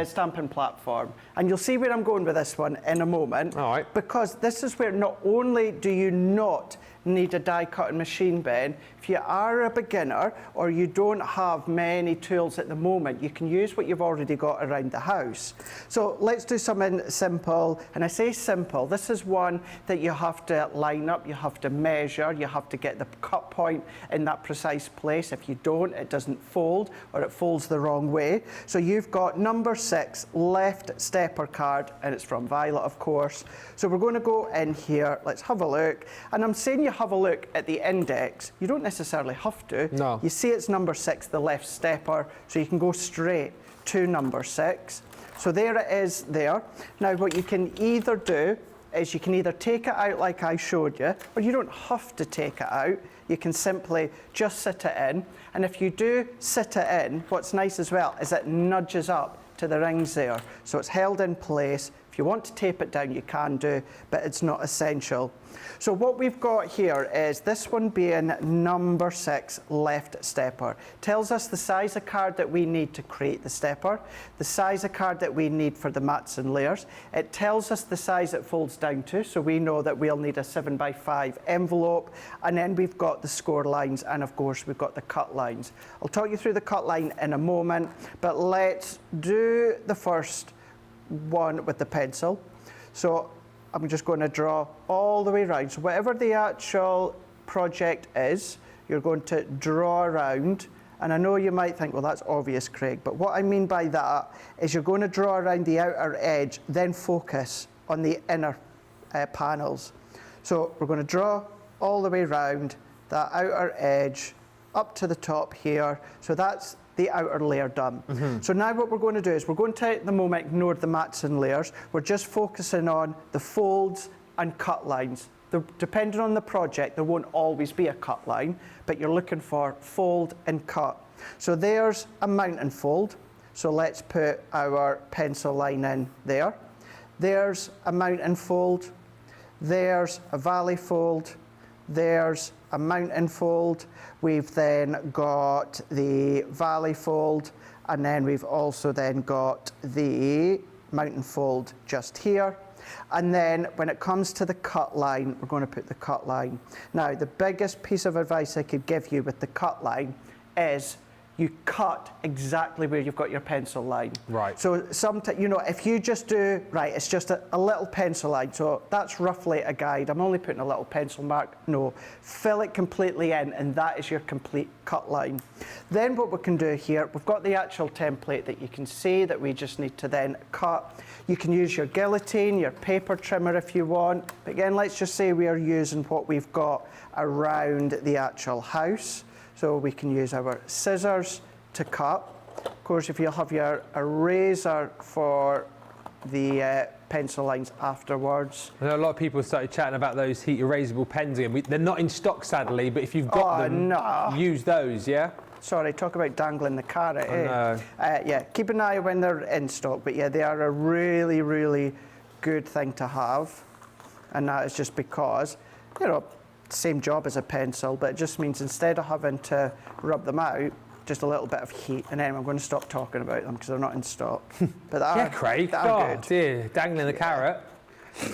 stamping platform. And you'll see where I'm going with this one in a moment. All right. Because this is where not only do you not need a die cutting machine, Ben, if you are a beginner or you don't have many tools at the moment, you can use what you've already got around the house. So let's do something simple, and I say simple, this is one that you have to line up, you have to measure, you have to get the cut point in that precise place. If you don't, it doesn't fold, or it folds the wrong way. So you've got number 6, left stepper card, and it's from Violet, of course. So we're going to go in here, let's have a look, and I'm saying you have a look at the index. You don't necessarily have to. No. You see it's number 6, the left stepper, so you can go straight to number 6. So there it is there. Now what you can either do is you can either take it out like I showed you, or you don't have to take it out. You can simply just sit it in. And if you do sit it in, what's nice as well is it nudges up to the rings there. So it's held in place. If you want to tape it down, you can do, but it's not essential. So what we've got here is this one being number 6, left stepper. Tells us the size of card that we need to create the stepper, the size of card that we need for the mats and layers. It tells us the size it folds down to, so we know that we'll need a 7x5 envelope, and then we've got the score lines, and of course we've got the cut lines. I'll talk you through the cut line in a moment, but let's do the first one with the pencil. So I'm just going to draw all the way around. So whatever the actual project is, you're going to draw around. And I know you might think, well, that's obvious, Craig, but what I mean by that is you're going to draw around the outer edge, then focus on the inner panels. So we're going to draw all the way around that outer edge up to the top here. So that's the outer layer done. So now what we're going to do is we're going to, at the moment, ignore the mats and layers. We're just focusing on the folds and cut lines. Depending on the project, there won't always be a cut line, but you're looking for fold and cut. So there's a mountain fold. So let's put our pencil line in there. There's a mountain fold. There's a valley fold. There's a mountain fold. We've then got the valley fold, and then we've also then got the mountain fold just here. And then when it comes to the cut line, we're going to put the cut line. Now, the biggest piece of advice I could give you with the cut line is you cut exactly where you've got your pencil line. Right. So sometimes, you know, if you just do, right, it's just a little pencil line, so that's roughly a guide. I'm only putting a little pencil mark. No, fill it completely in, and that is your complete cut line. Then what we can do here, we've got the actual template that you can see that we just need to then cut. You can use your guillotine, your paper trimmer if you want. But again, let's just say we are using what we've got around the actual house. So we can use our scissors to cut. Of course, if you'll have your razor for the pencil lines afterwards. I know a lot of people started chatting about those heat erasable pens again. They're not in stock, sadly, but if you've got them, no. use those, yeah? Sorry, talk about dangling the carrot, eh? No. Yeah, keep an eye when they're in stock, but yeah, they are a really, really good thing to have. And that is just because, you know, same job as a pencil, but it just means instead of having to rub them out, just a little bit of heat. And then I'm going to stop talking about them because they're not in stock. But Yeah, Craig, good. Dear, dangling the carrot.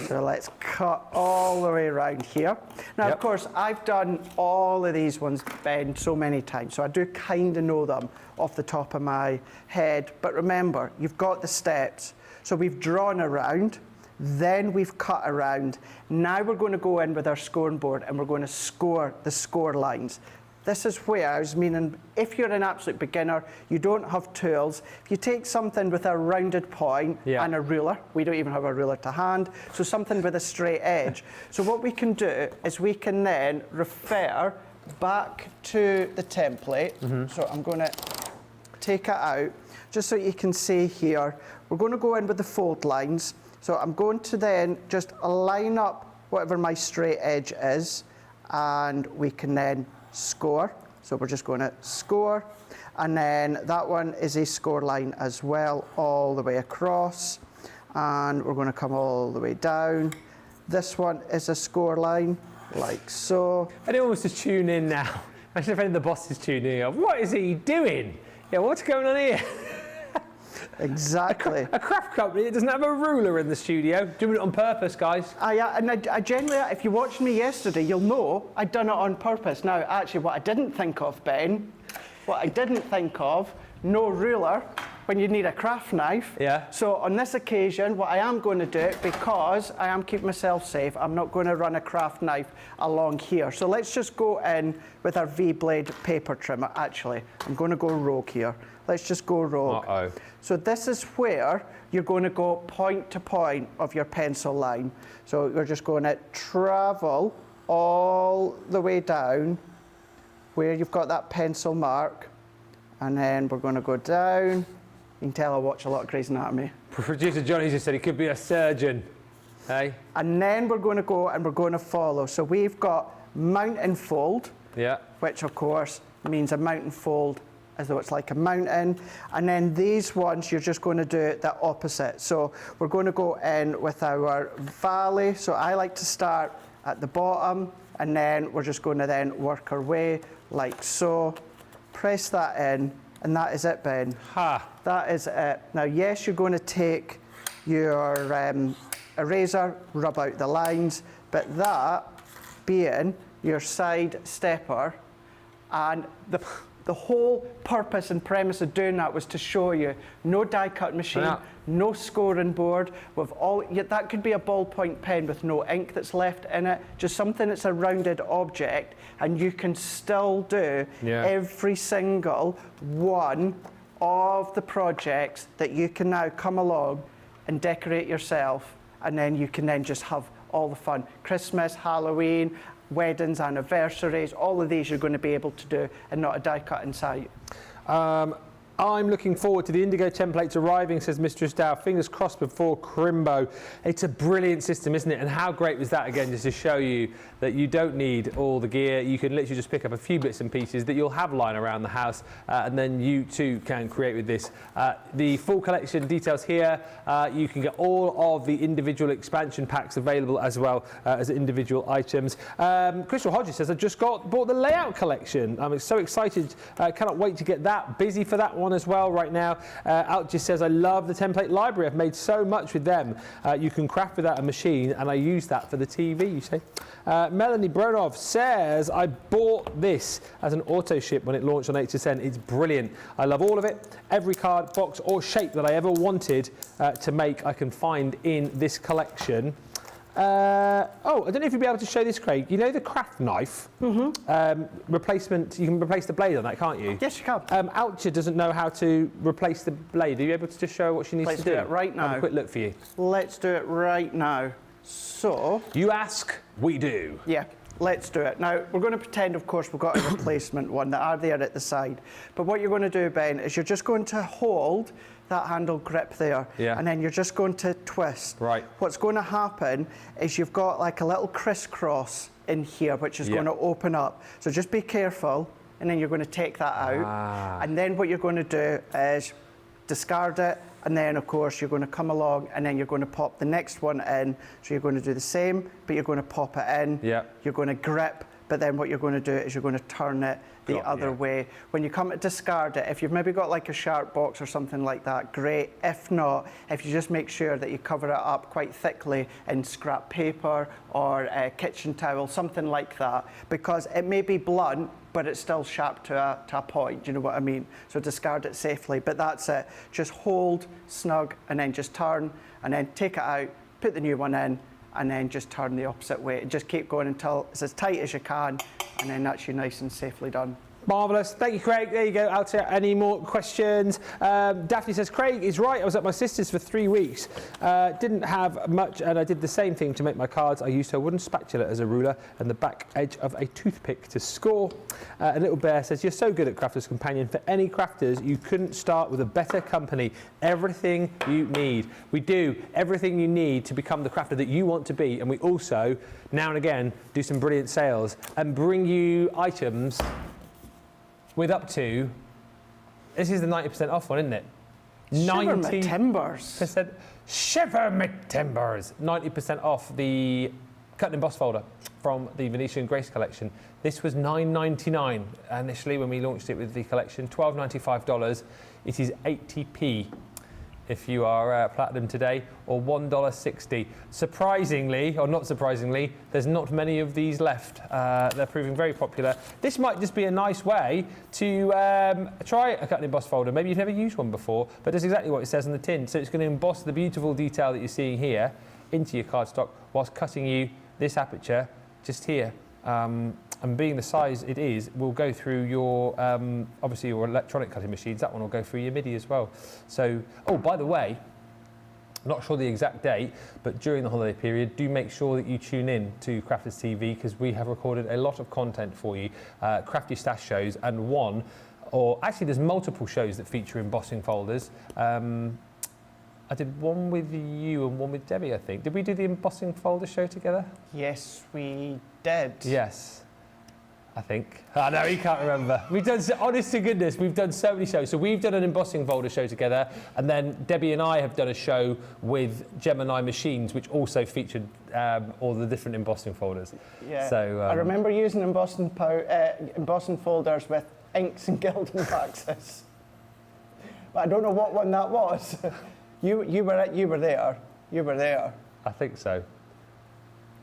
So let's cut all the way around here. Now, of course, I've done all of these ones, Ben, so many times, so I do kind of know them off the top of my head. But remember, you've got the steps. So we've drawn around, then we've cut around. Now we're going to go in with our scoring board and we're going to score the score lines. This is where I was meaning, if you're an absolute beginner, you don't have tools, if you take something with a rounded point and a ruler, we don't even have a ruler to hand, so something with a straight edge. So what we can do is we can then refer back to the template. So I'm going to take it out, just so you can see here. We're going to go in with the fold lines. So I'm going to then just line up whatever my straight edge is, and we can then score. So we're just going to score, and then that one is a score line as well, all the way across, and we're going to come all the way down. This one is a score line, like so. If anyone wants to tune in now, imagine if any of the bosses tuning in. What is he doing? Yeah, what's going on here? Exactly. A craft company that doesn't have a ruler in the studio. Doing it on purpose, guys. I generally, if you watched me yesterday, you'll know I'd done it on purpose. Now, actually, what I didn't think of, Ben, no ruler when you need a craft knife. Yeah. So on this occasion, what I am going to do, because I am keeping myself safe, I'm not going to run a craft knife along here. So let's just go in with our V-blade paper trimmer. Actually, I'm going to go rogue here. Let's just go rogue. Uh-oh. So this is where you're going to go point to point of your pencil line. So you're just going to travel all the way down where you've got that pencil mark, and then we're going to go down. You can tell I watch a lot of Grey's Anatomy. Producer Johnny just said he could be a surgeon. Hey? And then we're going to go and we're going to follow. So we've got mount and fold, which of course means a mount and fold as though it's like a mountain. And then these ones, you're just going to do the opposite. So we're going to go in with our valley. So I like to start at the bottom, and then we're just going to then work our way like so. Press that in, and that is it, Ben. Ha! That is it. Now, yes, you're going to take your eraser, rub out the lines, but that being your side stepper, and the whole purpose and premise of doing that was to show you no die cut machine, no scoring board with all. That could be a ballpoint pen with no ink that's left in it, just something that's a rounded object, and you can still do every single one of the projects that you can now come along and decorate yourself, and then you can then just have all the fun. Christmas, Halloween, weddings, anniversaries, all of these you're going to be able to do and not a die cut in sight. I'm looking forward to the indigo templates arriving, says Mistress Dow. Fingers crossed before Crimbo. It's a brilliant system, isn't it? And how great was that, again, just to show you that you don't need all the gear. You can literally just pick up a few bits and pieces that you'll have lying around the house, and then you too can create with this. The full collection details here. You can get all of the individual expansion packs available as well as individual items. Crystal Hodges says, I just bought the layout collection. I'm so excited. Cannot wait to get that. Busy for that one as well right now. Out just says, I love the template library. I've made so much with them. You can craft without a machine, and I use that for the TV, you say. Melanie Bronov says, I bought this as an auto ship when it launched on HSN. It's brilliant. I love all of it. Every card, box or shape that I ever wanted to make, I can find in this collection. I don't know if you'll be able to show this, Craig. You know the craft knife? Replacement, you can replace the blade on that, can't you? Yes, you can. Alcha doesn't know how to replace the blade. Are you able to just show what she needs to do? Let's do it right now. Have a quick look for you. Let's do it right now. So... You ask, we do. Yeah, let's do it. Now, we're going to pretend, of course, we've got a replacement one that are there at the side. But what you're going to do, Ben, is you're just going to hold that handle grip there, and then you're just going to twist. Right. What's going to happen is you've got like a little crisscross in here, which is going to open up. So just be careful, and then you're going to take that out. And then what you're going to do is discard it, and then of course you're going to come along and then you're going to pop the next one in. So you're going to do the same, but you're going to pop it in. You're going to grip, but then what you're going to do is you're going to turn it the other way. When you come to discard it, if you've maybe got like a sharp box or something like that, great. If not, if you just make sure that you cover it up quite thickly in scrap paper or a kitchen towel, something like that, because it may be blunt, but it's still sharp to a point, you know what I mean? So discard it safely, but that's it. Just hold, snug, and then just turn, and then take it out, put the new one in, and then just turn the opposite way. Just keep going until it's as tight as you can, and then that's you nice and safely done. Marvellous. Thank you, Craig. There you go. Out to any more questions. Daphne says, Craig is right. I was at my sister's for 3 weeks. Didn't have much, and I did the same thing to make my cards. I used her wooden spatula as a ruler and the back edge of a toothpick to score. A Little Bear says, you're so good at Crafters Companion. For any crafters, you couldn't start with a better company. Everything you need. We do everything you need to become the crafter that you want to be, and we also, now and again, do some brilliant sales and bring you items with up to, this is the 90% off one, isn't it? Shiver me timbers. Shiver me timbers. 90% off the cut and emboss folder from the Venetian Grace collection. This was $9.99 initially when we launched it with the collection. $12.95. It is 80p if you are platinum today, or $1.60. Surprisingly, or not surprisingly, there's not many of these left. They're proving very popular. This might just be a nice way to try a cut and emboss folder. Maybe you've never used one before, but that's exactly what it says on the tin. So it's going to emboss the beautiful detail that you're seeing here into your cardstock whilst cutting you this aperture just here. And being the size it is, will go through your, obviously your electronic cutting machines. That one will go through your MIDI as well. So, oh, by the way, Not sure the exact date, but during the holiday period, do make sure that you tune in to Crafters TV because we have recorded a lot of content for you, crafty stash shows, and actually there's multiple shows that feature embossing folders. I did one with you and one with Debbie, I think. Did we do the embossing folder show together? Yes, we did. Yes. I think. Oh, no, you can't remember. We've done, honest to goodness, we've done so many shows. So we've done an embossing folder show together, and then Debbie and I have done a show with Gemini Machines, which also featured all the different embossing folders. Yeah. So I remember using embossing folders with inks and gilding waxes. But I don't know what one that was. You were there. You were there. I think so.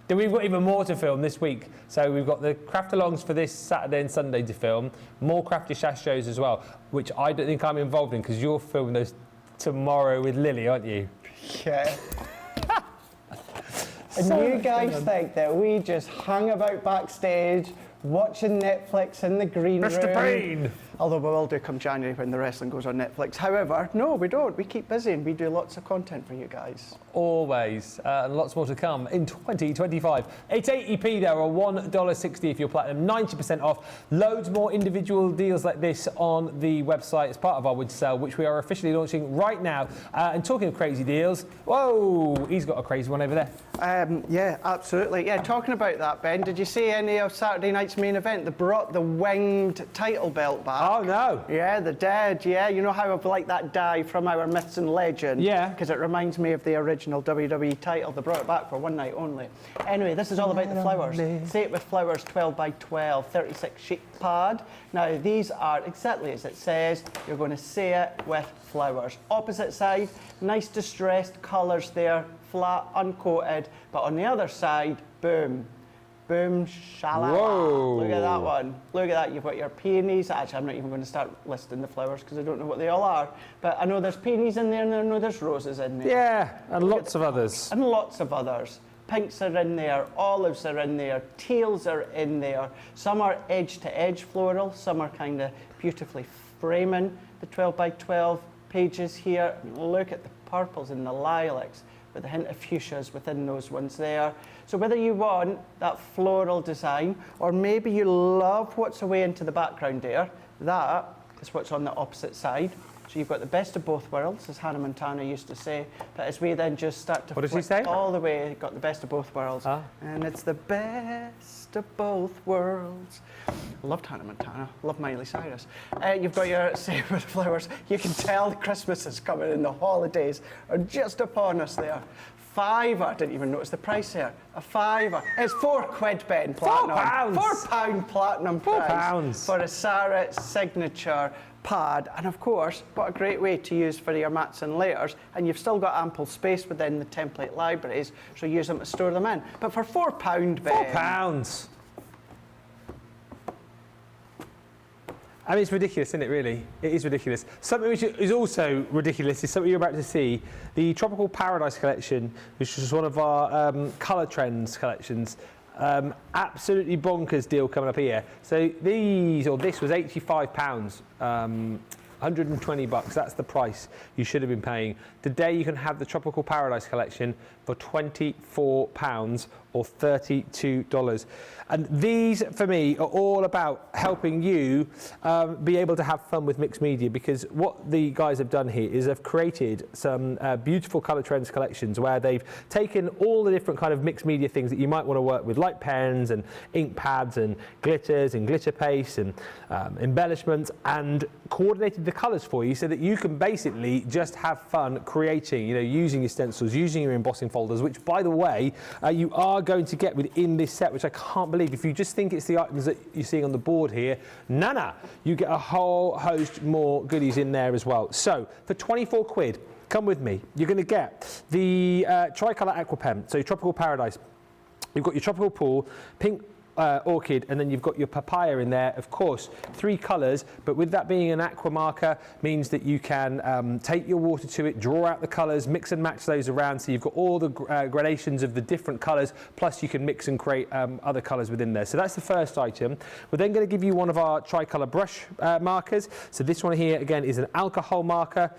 Then we've got even more to film this week. So we've got the craft-alongs for this Saturday and Sunday to film, more Crafty Stash shows as well, which I don't think I'm involved in because you're filming those tomorrow with Lily, aren't you? Yeah. And you guys think that we just hung about backstage watching Netflix in the green room. Mr. Bean! Although we will do come January when the wrestling goes on Netflix. However, no, we don't. We keep busy and we do lots of content for you guys. Always, and lots more to come in 2025. It's 80p there, or $1.60 if you're platinum, 90% off. Loads more individual deals like this on the website as part of our winter sale, which we are officially launching right now. And talking of crazy deals, whoa, he's got a crazy one over there. Yeah, absolutely. Yeah, talking about that, Ben, did you see any of Saturday night's main event? They brought the winged title belt back. Oh, no. Yeah, the dead, yeah. You know how I've liked that dye from our Myths and Legend? Yeah. Because it reminds me of the original WWE title. They brought it back for one night only. Anyway, this is all about the flowers. Say it with flowers, 12 by 12, 36 sheet pad. Now, these are exactly as it says. You're going to say it with flowers. Opposite side, nice distressed colours there, flat, uncoated. But on the other side, boom. Boom, shalala. Whoa. Look at that one. Look at that. You've got your peonies. Actually, I'm not even going to start listing the flowers because I don't know what they all are. But I know there's peonies in there and I know there's roses in there. Yeah, and lots of others. And lots of others. Pinks are in there, olives are in there, teals are in there. Some are edge to edge floral, some are kind of beautifully framing the 12 by 12 pages here. Look at the purples and the lilacs with a hint of fuchsias within those ones there. So whether you want that floral design or maybe you love what's away into the background there, that is what's on the opposite side. So you've got the best of both worlds, as Hannah Montana used to say. But as we then just start to What does she flip say? all the way, got the best of both worlds. Ah. And it's the best of both worlds. Loved Hannah Montana, love Miley Cyrus. You've got your say with flowers. You can tell Christmas is coming and the holidays are just upon us there. £5, I didn't even notice the price there. A £5. It's £4, Ben, platinum. £4. £4 platinum price £4. for a Sarah signature pad. And of course, what a great way to use for your mats and layers. And you've still got ample space within the template libraries, so use them to store them in. But for £4, Ben. £4. I mean, it's ridiculous, isn't it, really? It is ridiculous. Something which is also ridiculous is something you're about to see. The Tropical Paradise collection, which is one of our colour trends collections. Absolutely bonkers deal coming up here. So this was £85. $120, that's the price you should have been paying. Today you can have the Tropical Paradise collection for £24 or $32. And these, for me, are all about helping you be able to have fun with mixed media, because what the guys have done here is they've created some beautiful colour trends collections where they've taken all the different kind of mixed media things that you might want to work with, like pens and ink pads and glitters and glitter paste and embellishments, and coordinated the colours for you so that you can basically just have fun creating, using your stencils, using your embossing folders, which, by the way, you are going to get within this set, which I can't believe. If you just think it's the items that you're seeing on the board here, you get a whole host more goodies in there as well. So for £24, come with me. You're going to get the Tricolour Aqua Pen, so Tropical Paradise. You've got your Tropical Pool, pink orchid, and then you've got your papaya in there. Of course, 3 colours, but with that being an aqua marker means that you can take your water to it, draw out the colours, mix and match those around, so you've got all the gradations of the different colours, plus you can mix and create other colours within there. So that's the first item. We're then going to give you one of our tricolour brush markers. So this one here, again, is an alcohol marker.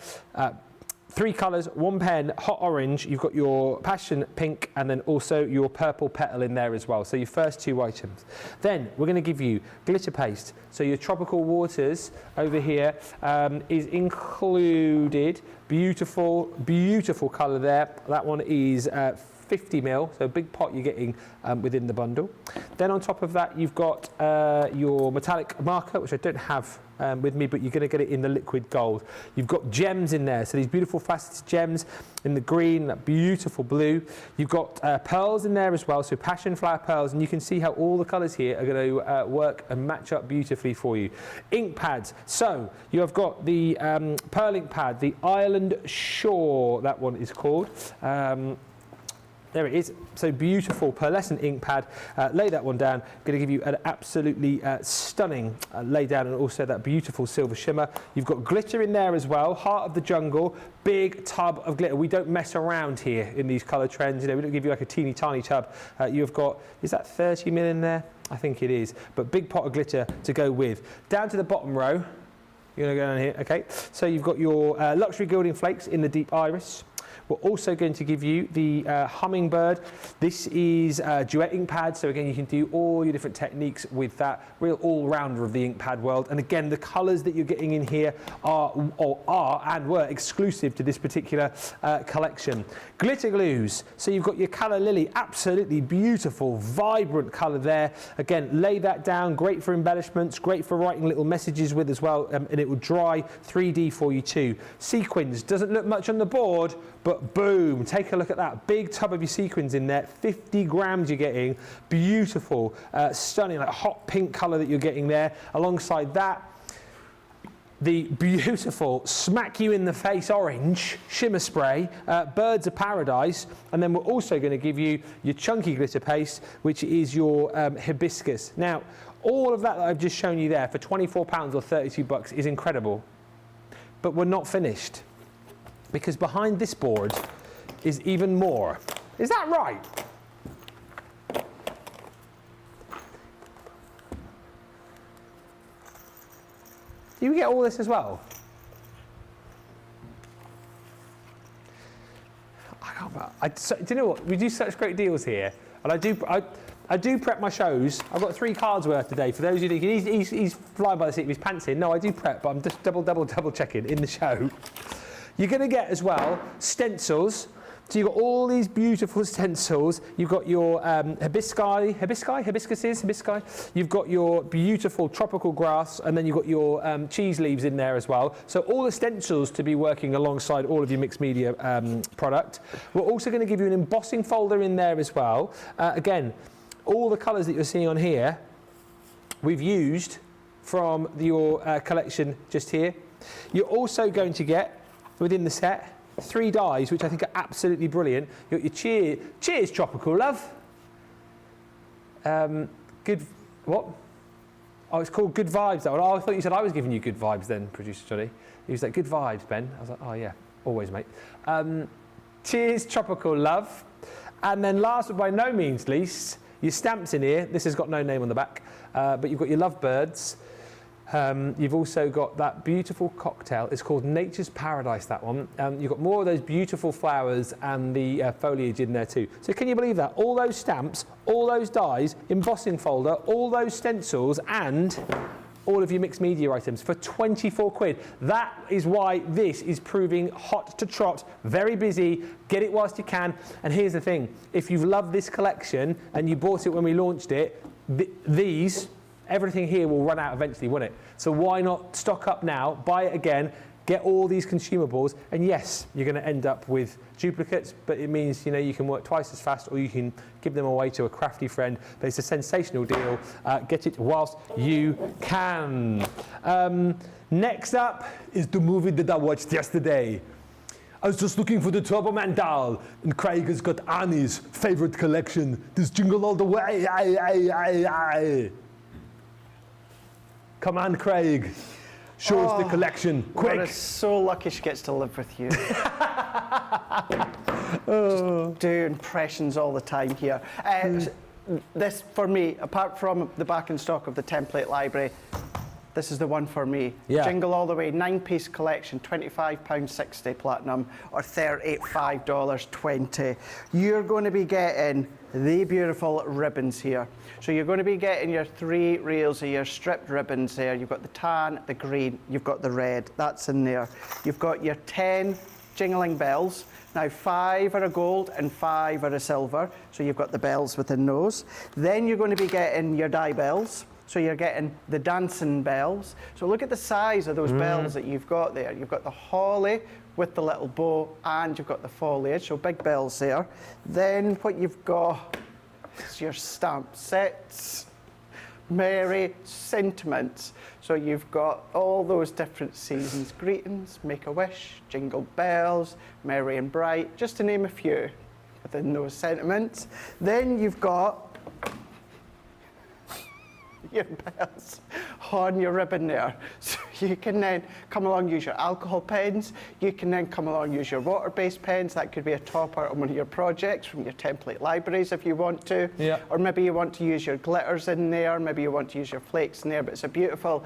3 colours, 1 pen, hot orange, you've got your passion pink and then also your purple petal in there as well. So your first 2 items. Then we're going to give you glitter paste. So your tropical waters over here is included. Beautiful, beautiful colour there. That one is 50ml, so a big pot you're getting within the bundle. Then on top of that, you've got your metallic marker, which I don't have with me, but you're going to get it in the liquid gold. You've got gems in there, so these beautiful faceted gems in the green, that beautiful blue. You've got pearls in there as well, so passion flower pearls, and you can see how all the colours here are going to work and match up beautifully for you. Ink pads, so you have got the pearl ink pad, the Island Shore, that one is called. There it is, so beautiful pearlescent ink pad. Lay that one down. Going to give you an absolutely stunning lay down, and also that beautiful silver shimmer. You've got glitter in there as well, Heart of the Jungle, big tub of glitter. We don't mess around here in these colour trends, you know, we don't give you like a teeny tiny tub. You've got, is that 30ml in there? I think it is, but big pot of glitter to go with. Down to the bottom row, you're going to go down here, okay. So you've got your luxury gilding flakes in the deep iris. We're also going to give you the hummingbird. This is duet ink pad, so again you can do all your different techniques with that. Real all-rounder of the ink pad world. And again, the colours that you're getting in here are and were exclusive to this particular collection. Glitter glues, so you've got your Colour Lily, absolutely beautiful, vibrant colour there. Again, lay that down, great for embellishments, great for writing little messages with as well, and it will dry 3D for you too. Sequins, doesn't look much on the board, but boom, take a look at that. Big tub of your sequins in there, 50 grams you're getting. Beautiful, stunning, like hot pink colour that you're getting there. Alongside that, the beautiful smack you in the face orange shimmer spray, Birds of Paradise. And then we're also going to give you your chunky glitter paste, which is your hibiscus. Now, all of that I've just shown you there for £24 or $32 is incredible. But we're not finished, because behind this board is even more. Is that right? Do you get all this as well? I can't. Do you know what? We do such great deals here, and I do prep my shows. I've got 3 cards worth today. For those of you who think he's flying by the seat of his pants in. No, I do prep, but I'm just double checking in the show. You're going to get as well stencils. So you've got all these beautiful stencils. You've got your hibiscus. You've got your beautiful tropical grass, and then you've got your cheese leaves in there as well. So all the stencils to be working alongside all of your mixed media product. We're also going to give you an embossing folder in there as well. Again, all the colours that you're seeing on here, we've used from your collection just here. You're also going to get, within the set, 3 dies, which I think are absolutely brilliant. You got your cheers tropical love. Good, what? Oh, it's called Good Vibes, that one. Oh, I thought you said I was giving you good vibes then, producer Johnny. He was like, good vibes, Ben. I was like, oh yeah, always, mate. Cheers tropical love. And then last but by no means least, your stamps in here. This has got no name on the back, but you've got your lovebirds. You've also got that beautiful cocktail. It's called Nature's Paradise, that one. You've got more of those beautiful flowers and the foliage in there too. So can you believe that? All those stamps, all those dies, embossing folder, all those stencils, and all of your mixed media items for 24 quid. That is why this is proving hot to trot, very busy. Get it whilst you can. And here's the thing. If you've loved this collection and you bought it when we launched it, everything here will run out eventually, won't it? So why not stock up now, buy it again, get all these consumables, and yes, you're going to end up with duplicates, but it means, you know, you can work twice as fast, or you can give them away to a crafty friend. But it's a sensational deal. Get it whilst you can. Next up is the movie that I watched yesterday. I was just looking for the Turbo Man doll, and Craig has got Annie's favourite collection. This Jingle All the Way. Come on, Craig. Show us the collection, quick. We're so lucky she gets to live with you. Just do impressions all the time here. This, for me, apart from the back in stock of the template library, this is the one for me. Yeah. Jingle All the Way, 9-piece collection, £25.60 platinum, or $35.20. You're going to be getting the beautiful ribbons here. So you're going to be getting your 3 reels of your stripped ribbons there. You've got the tan, the green, you've got the red. That's in there. You've got your 10 jingling bells. Now 5 are a gold and 5 are a silver. So you've got the bells within those. Then you're going to be getting your die bells. So you're getting the dancing bells. So look at the size of those bells that you've got there. You've got the holly with the little bow, and you've got the foliage, so big bells there. Then what you've got is your stamp sets, merry sentiments. So you've got all those different seasons, greetings, make-a-wish, jingle bells, merry and bright, just to name a few within those sentiments. Then you've got your bells on your ribbon there. So you can then come along, use your alcohol pens. You can then come along, use your water-based pens. That could be a topper on one of your projects from your template libraries if you want to. Yeah. Or maybe you want to use your glitters in there. Maybe you want to use your flakes in there. But it's a beautiful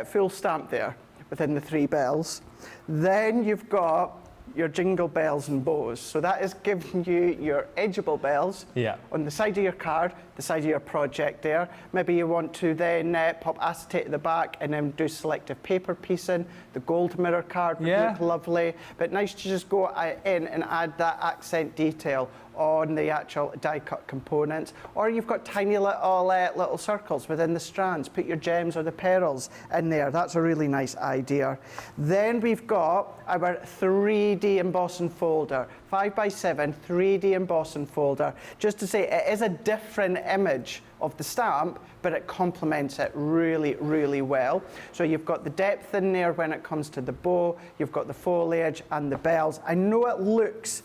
full stamp there within the 3 bells. Then you've got your jingle bells and bows. So that is giving you your edgeable bells on the side of your card, the side of your project there. Maybe you want to then pop acetate at the back and then do selective paper piecing. The gold mirror card would look lovely, but nice to just go in and add that accent detail on the actual die cut components. Or you've got tiny little circles within the strands. Put your gems or the pearls in there. That's a really nice idea. Then we've got our 3D embossing folder, 5x7 3D embossing folder. Just to say, it is a different image of the stamp, but it complements it really, really well. So you've got the depth in there when it comes to the bow, you've got the foliage and the bells. I know it looks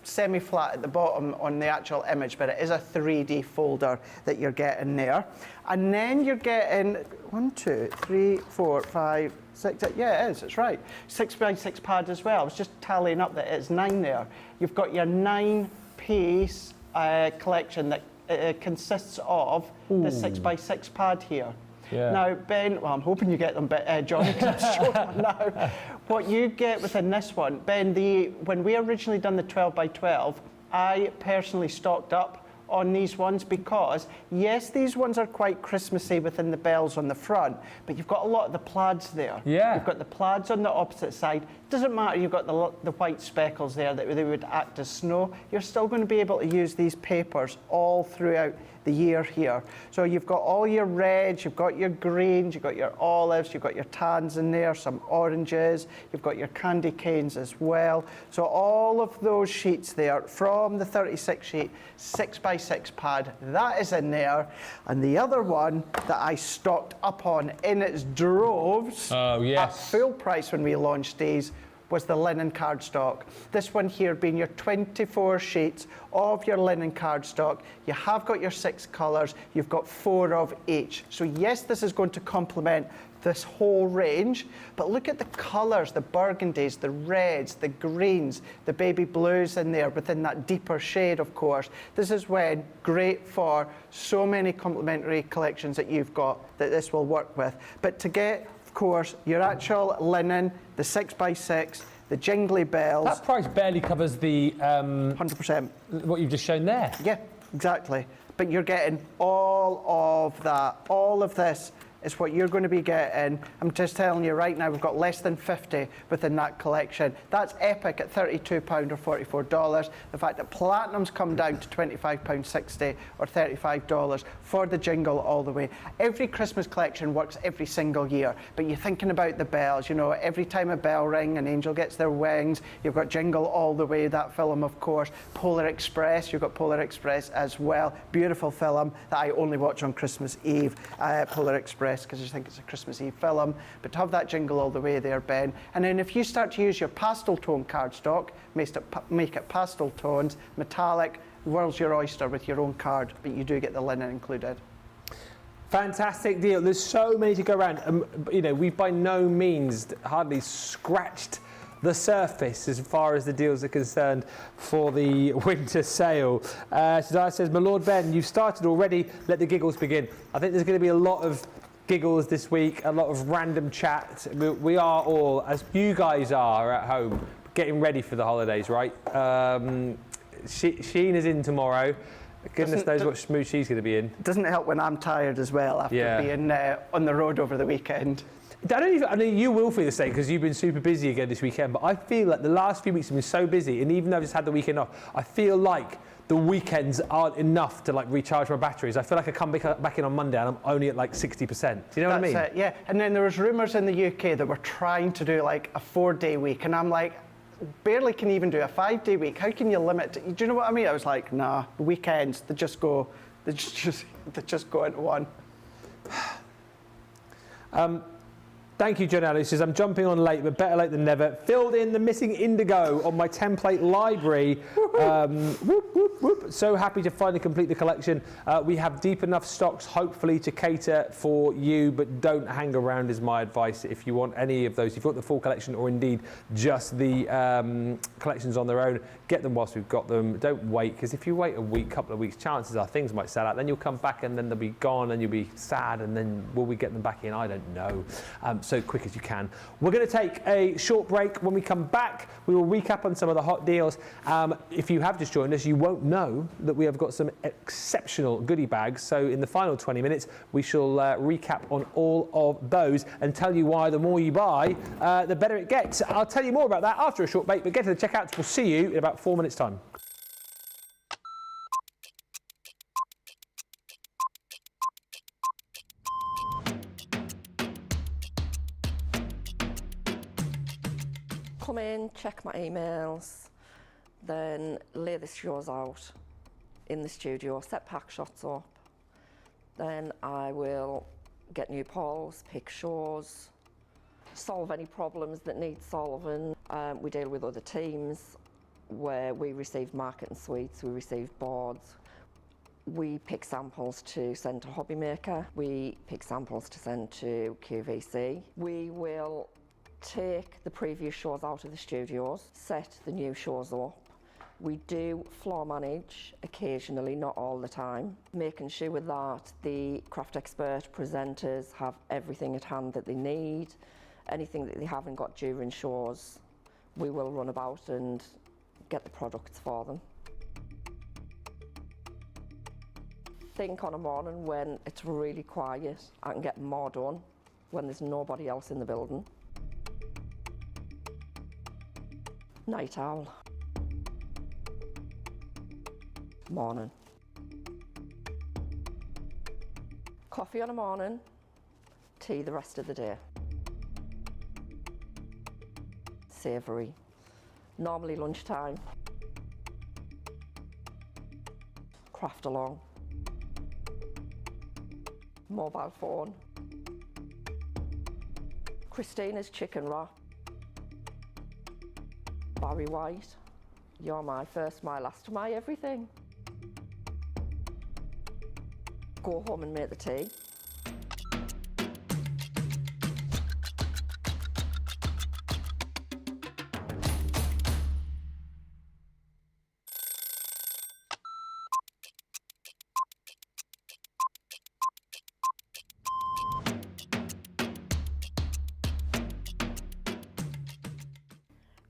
semi-flat at the bottom on the actual image, but it is a 3D folder that you're getting there. And then you're getting 1, 2, 3, 4, 5, 6, yeah, it is, it's right. 6x6 pad as well. I was just tallying up that it's 9 there. You've got your 9-piece collection that consists of the 6x6 pad here. Yeah. Now, Ben, well, I'm hoping you get them, John, because I'm showing them now. What you get within this one, Ben, when we originally done the 12x12, I personally stocked up on these ones because, yes, these ones are quite Christmassy within the bells on the front, but you've got a lot of the plaids there. Yeah. You've got the plaids on the opposite side. Doesn't matter, you've got the white speckles there that they would act as snow. You're still going to be able to use these papers all throughout the year here. So you've got all your reds, you've got your greens, you've got your olives, you've got your tans in there, some oranges, you've got your candy canes as well. So all of those sheets there from the 36 sheet 6x6 pad, that is in there. And the other one that I stocked up on in its droves at full price when we launched these was the linen cardstock. This one here being your 24 sheets of your linen cardstock. You have got your 6 colours, you've got 4 of each. So yes, this is going to complement this whole range, but look at the colours, the burgundies, the reds, the greens, the baby blues in there within that deeper shade, of course. This is when great for so many complementary collections that you've got that this will work with. But to get, of course, your actual linen, the 6x6, the jingly bells. That price barely covers the 100%. What you've just shown there. Yeah, exactly. But you're getting all of that. All of this is what you're going to be getting. I'm just telling you right now, we've got less than 50 within that collection. That's epic at £32 or $44. The fact that Platinum's come down to £25.60 or $35 for the jingle all the way. Every Christmas collection works every single year, but you're thinking about the bells, you know, every time a bell ring, an angel gets their wings. You've got Jingle All the Way, that film, of course. Polar Express, you've got Polar Express as well. Beautiful film that I only watch on Christmas Eve, Polar Express, because I just think it's a Christmas Eve film. But to have that Jingle All the Way there, Ben. And then if you start to use your pastel tone cardstock, make it pastel tones, metallic, the world's your oyster with your own card, but you do get the linen included. Fantastic deal. There's so many to go around. You know, we've by no means hardly scratched the surface as far as the deals are concerned for the winter sale. Shadiah says, my Lord Ben, you've started already, let the giggles begin. I think there's going to be a lot of giggles this week, a lot of random chat. We are all, as you guys are at home, getting ready for the holidays, right? Sheen is in tomorrow. Goodness knows what mood she's going to be in. Doesn't it help when I'm tired as well after being on the road over the weekend? I mean, you will feel the same because you've been super busy again this weekend, but I feel like the last few weeks have been so busy, and even though I've just had the weekend off, I feel like the weekends aren't enough to like recharge my batteries. I feel like I come back in on Monday and I'm only at like 60%. Do you know what I mean? That's it, yeah. And then there was rumours in the UK that were trying to do like a 4-day week, and I'm like, barely can even do a 5-day week. How can you limit it? Do you know what I mean? I was like, nah, the weekends, they just go into one. Thank you, John Ellis. Says, I'm jumping on late, but better late than never. Filled in the missing indigo on my template library. Whoop, whoop, whoop. So happy to finally complete the collection. We have deep enough stocks, hopefully, to cater for you, but don't hang around is my advice if you want any of those. If you want the full collection or indeed just the collections on their own, get them whilst we've got them. Don't wait, because if you wait a week, couple of weeks, chances are things might sell out. Then you'll come back and then they'll be gone and you'll be sad, and then will we get them back in? I don't know. So quick as you can. We're going to take a short break. When we come back, we will recap on some of the hot deals. If you have just joined us, you won't know that we have got some exceptional goodie bags. So in the final 20 minutes, we shall recap on all of those and tell you why the more you buy, the better it gets. I'll tell you more about that after a short break, but get to the checkouts. We'll see you in about 4 minutes' time. Come in, check my emails, then lay the shows out in the studio, set pack shots up. Then I will get new polls, pick shows, solve any problems that need solving. We deal with other teams where we receive marketing suites, we receive boards. We pick samples to send to Hobbymaker. We pick samples to send to QVC. We will take the previous shows out of the studios, set the new shows up. We do floor manage occasionally, not all the time, making sure that the craft expert presenters have everything at hand that they need. Anything that they haven't got during shows, we will run about and get the products for them. Think on a morning when it's really quiet, I can get more done when there's nobody else in the building. Night owl. Morning. Coffee on a morning, tea the rest of the day. Savoury. Normally lunchtime. Craft along. Mobile phone. Christina's chicken wrap. Barry White, you're my first, my last, my everything. Go home and make the tea.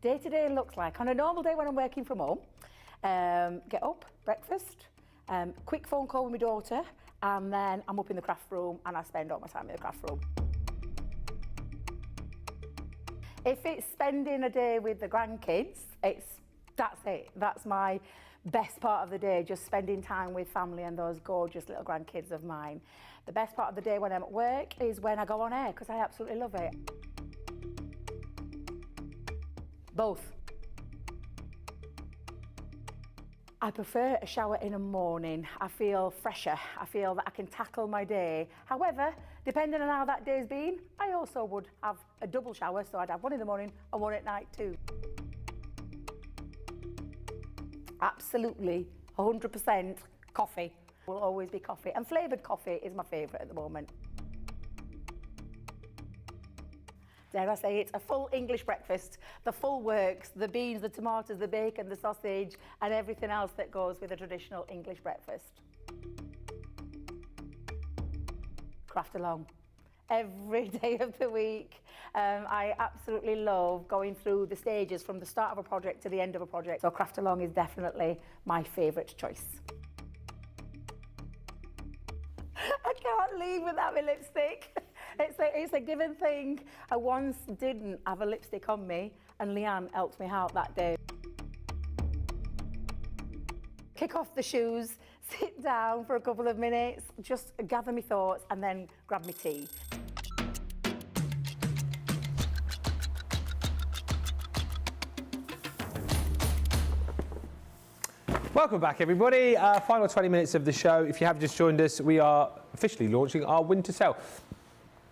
Day-to-day looks like, on a normal day when I'm working from home, get up, breakfast, quick phone call with my daughter, and then I'm up in the craft room and I spend all my time in the craft room. If it's spending a day with the grandkids, that's it. That's my best part of the day, just spending time with family and those gorgeous little grandkids of mine. The best part of the day when I'm at work is when I go on air, because I absolutely love it. Both. I prefer a shower in the morning. I feel fresher. I feel that I can tackle my day. However, depending on how that day's been, I also would have a double shower, so I'd have one in the morning and one at night too. Absolutely, 100% coffee. Will always be coffee. And flavoured coffee is my favourite at the moment. Dare I say it's a full English breakfast, the full works, the beans, the tomatoes, the bacon, the sausage, and everything else that goes with a traditional English breakfast. Craft along. every day of the week. I absolutely love going through the stages from the start of a project to the end of a project. So craft along is definitely my favourite choice. I can't leave without my lipstick. It's a given thing. I once didn't have a lipstick on me and Leanne helped me out that day. Kick off the shoes, sit down for a couple of minutes, just gather my thoughts and then grab my tea. Welcome back, everybody. Final 20 minutes of the show. If you have just joined us, we are officially launching our winter sale.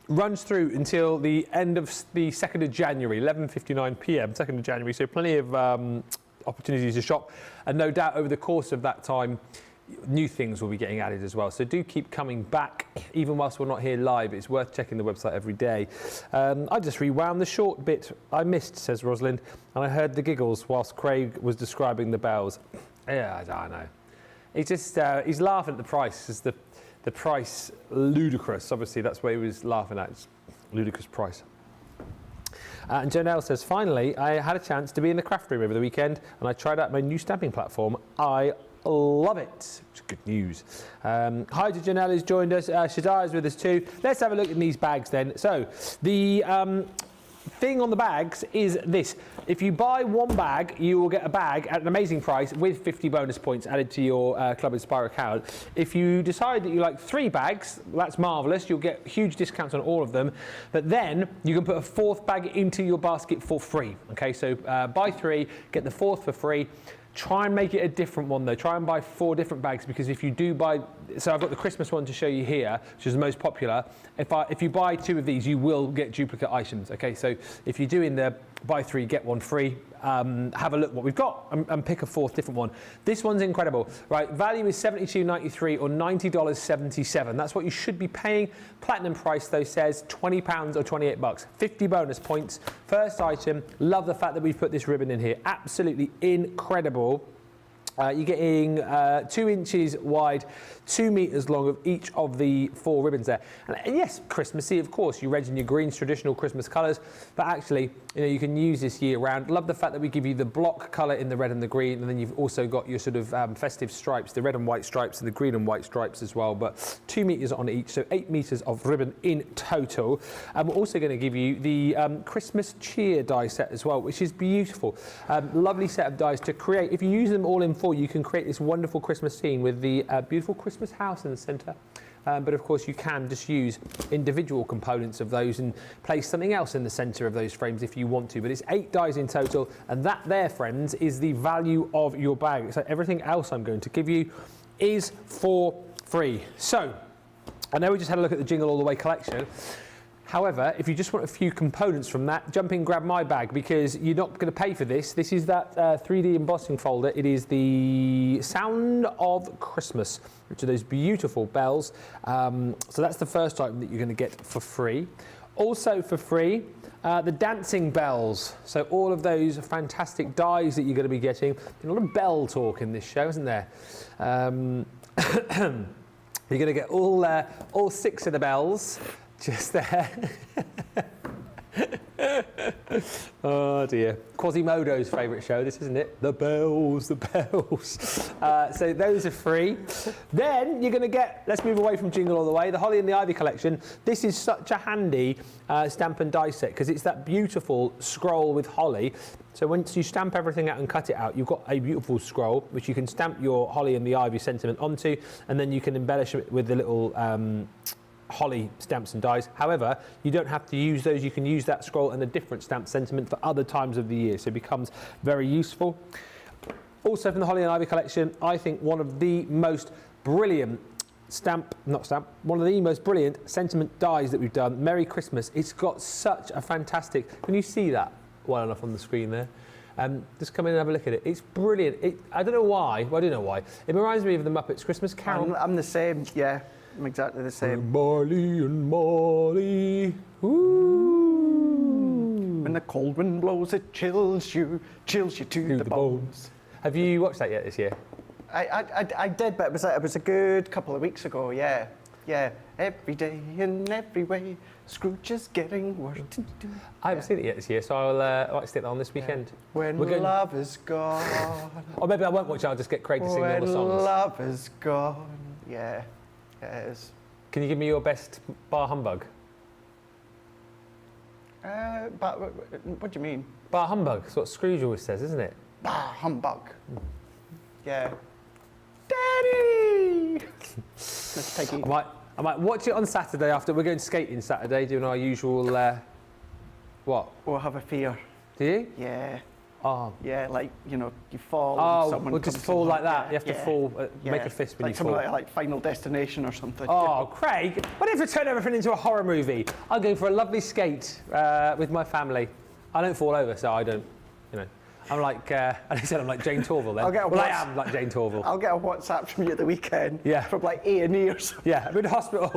Runs through until the end of the 2nd of January, 11:59 p.m, 2nd of January. So plenty of opportunities to shop. And no doubt over the course of that time, new things will be getting added as well. So do keep coming back, even whilst we're not here live. It's worth checking the website every day. I just rewound the short bit I missed, says Rosalind, and I heard the giggles whilst Craig was describing the bells. Yeah, I don't know. He's just, he's laughing at the price. Is the price ludicrous? Obviously, that's what he was laughing at. It's ludicrous price. And Jonelle says, finally, I had a chance to be in the craft room over the weekend and I tried out my new stamping platform. I love it. It's good news. Hi to Janelle who's joined us. Shadar is with us too. Let's have a look at these bags then. So the thing on the bags is this. If you buy one bag, you will get a bag at an amazing price with 50 bonus points added to your Club Inspire account. If you decide that you like 3 bags, that's marvellous. You'll get huge discounts on all of them. But then you can put a 4th bag into your basket for free. Okay, so buy 3, get the 4th for free. Try and make it a different one though. Try and buy 4 different bags, because if you do buy, so I've got the Christmas one to show you here, which is the most popular. If you buy 2 of these, you will get duplicate items. Okay, so if you're doing the buy 3, get 1 free, have a look what we've got and pick a 4th different one. This one's incredible, right? Value is $72.93 or $90.77. That's what you should be paying. Platinum price though says £20 or $28. 50 bonus points. First item. Love the fact that we've put this ribbon in here. Absolutely incredible. You're getting 2 inches wide, 2 meters long of each of the 4 ribbons there. And yes, Christmassy, of course. You red in your greens, traditional Christmas colours, but actually, you know, you can use this year round. Love the fact that we give you the block colour in the red and the green, and then you've also got your sort of festive stripes, the red and white stripes and the green and white stripes as well, but 2 meters on each, so 8 meters of ribbon in total. And we're also going to give you the Christmas cheer die set as well, which is beautiful. Lovely set of dies to create. If you use them all in 4, you can create this wonderful Christmas scene with the beautiful Christmas house in the centre. But of course you can just use individual components of those and place something else in the centre of those frames if you want to. But it's 8 dies in total, and that there, friends, is the value of your bag. So everything else I'm going to give you is for free. So I know we just had a look at the Jingle All the Way collection. However, if you just want a few components from that, jump in, grab my bag, because you're not going to pay for this. This is that 3D embossing folder. It is the Sound of Christmas, which are those beautiful bells. So that's the first item that you're going to get for free. Also for free, the dancing bells. So all of those fantastic dies that you're going to be getting. A lot of bell talk in this show, isn't there? You're going to get all 6 of the bells. Just there. Oh dear. Quasimodo's favourite show, this, isn't it? The bells, the bells. So those are free. Then you're going to get, let's move away from Jingle All the Way, the Holly and the Ivy collection. This is such a handy stamp and die set, because it's that beautiful scroll with holly. So once you stamp everything out and cut it out, you've got a beautiful scroll, which you can stamp your Holly and the Ivy sentiment onto, and then you can embellish it with the little holly stamps and dies. However, you don't have to use those. You can use that scroll and a different stamp sentiment for other times of the year, so it becomes very useful. Also from the Holly and Ivy collection, I think one of the most brilliant one of the most brilliant sentiment dies that we've done, Merry Christmas. It's got such a fantastic, can you see that well enough on the screen there? Just come in and have a look at it. It's brilliant. I don't know why, well, I do know why. It reminds me of the Muppets Christmas Carol. I'm the same, yeah. I'm exactly the same. Marley and Molly. Ooh. When the cold wind blows, it chills you to the bones. Have you watched that yet this year? I did, but it was a good couple of weeks ago, yeah. Yeah. every day in every way. Scrooge is getting work to do. I haven't seen it yet this year, so I might stick that on this weekend. When love is gone. Or maybe I won't watch it, I'll just get Craig to sing all the songs. When love is gone. Yeah, it is. Can you give me your best bar humbug? But what do you mean? Bar humbug, that's what Scrooge always says, isn't it? Bah, humbug. Yeah. Daddy! Miss Piggy. I might watch it on Saturday after. We're going skating Saturday, doing our usual, what? Or have a fear. Do you? Yeah. Oh. Yeah, like, you know, you fall. Oh, someone we'll just comes fall and like that. yeah, You have to fall, make a fist when like you fall. something like Final Destination or something. Oh, Craig, what if I turn everything into a horror movie? I'll go for a lovely skate with my family. I don't fall over, so I don't, you know. I'm like, and he said I'm like Jane Torville then. I am like Jane Torville. I'll get a WhatsApp from you at the weekend. Yeah. From like A&E or something. Yeah, I'm in hospital.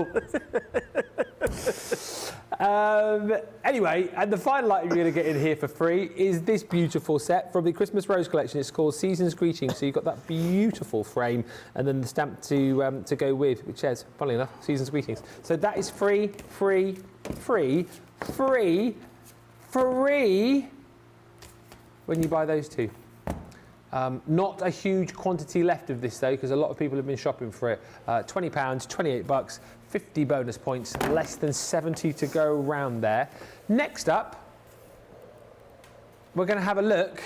Anyway, and the final item you're going to get in here for free is this beautiful set from the Christmas Rose collection. It's called Season's Greetings. So you've got that beautiful frame and then the stamp to go with, which says, funnily enough, Season's Greetings. So that is free when you buy those two. Not a huge quantity left of this though, because a lot of people have been shopping for it. £20, $28, 50 bonus points, less than 70 to go around there. Next up, we're going to have a look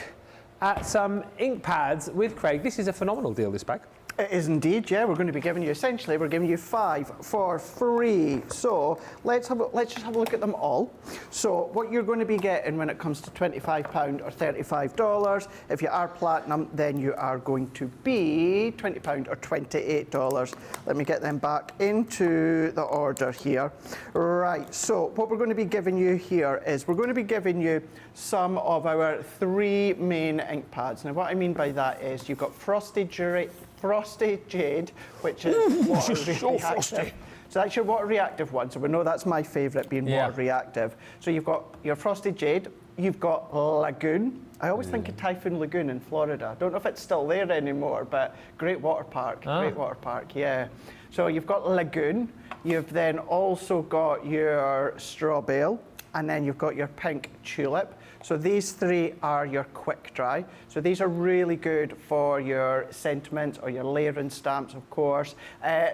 at some ink pads with Craig. This is a phenomenal deal, this bag. It is indeed, yeah. We're going to be giving you, essentially, we're giving you 5 for free. So let's just have a look at them all. So what you're going to be getting when it comes to £25 or $35, if you are platinum, then you are going to be £20 or $28. Let me get them back into the order here. Right, so what we're going to be giving you here is we're going to be giving you some of our 3 main ink pads. Now what I mean by that is you've got Frosted Jade, which is water reactive. So that's your water reactive one. So we know that's my favourite, being water reactive. So you've got your Frosted Jade, you've got Lagoon. I always think of Typhoon Lagoon in Florida. I don't know if it's still there anymore, but great water park, great water park, yeah. So you've got Lagoon, you've then also got your Straw Bale, and then you've got your Pink Tulip. So these 3 are your quick dry. So these are really good for your sentiments or your layering stamps, of course.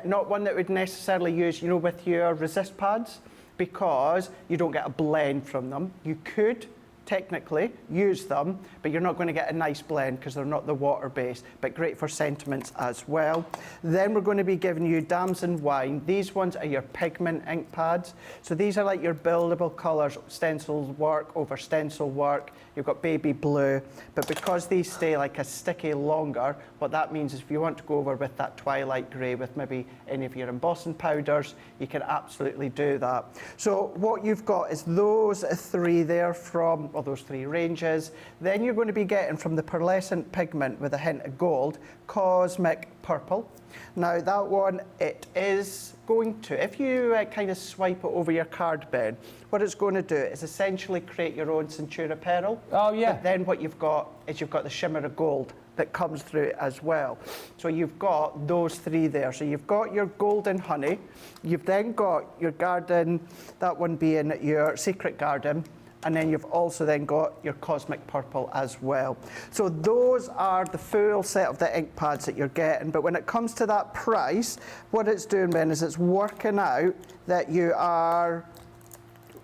Not one that would necessarily use, you know, with your resist pads, because you don't get a blend from them. You could technically use them, but you're not going to get a nice blend because they're not the water based, but great for sentiments as well. Then we're going to be giving you Dams and Wine. These ones are your pigment ink pads. So these are like your buildable colours, stencil work over stencil work. You've got baby blue, but because these stay like a sticky longer, what that means is if you want to go over with that twilight grey with maybe any of your embossing powders, you can absolutely do that. So what you've got is those 3 there from, or those 3 ranges. Then you're going to be getting from the pearlescent pigment with a hint of gold, Cosmic Purple. Now that one, it is going to, if you kind of swipe it over your card, Ben, what it's going to do is essentially create your own Centura Pearl. Oh yeah. But then what you've got is you've got the shimmer of gold that comes through it as well. So you've got those 3 there. So you've got your Golden Honey, you've then got your Garden, that one being your Secret Garden, and then you've also then got your Cosmic Purple as well. So those are the full set of the ink pads that you're getting, but when it comes to that price, what it's doing, Ben, is it's working out that you are,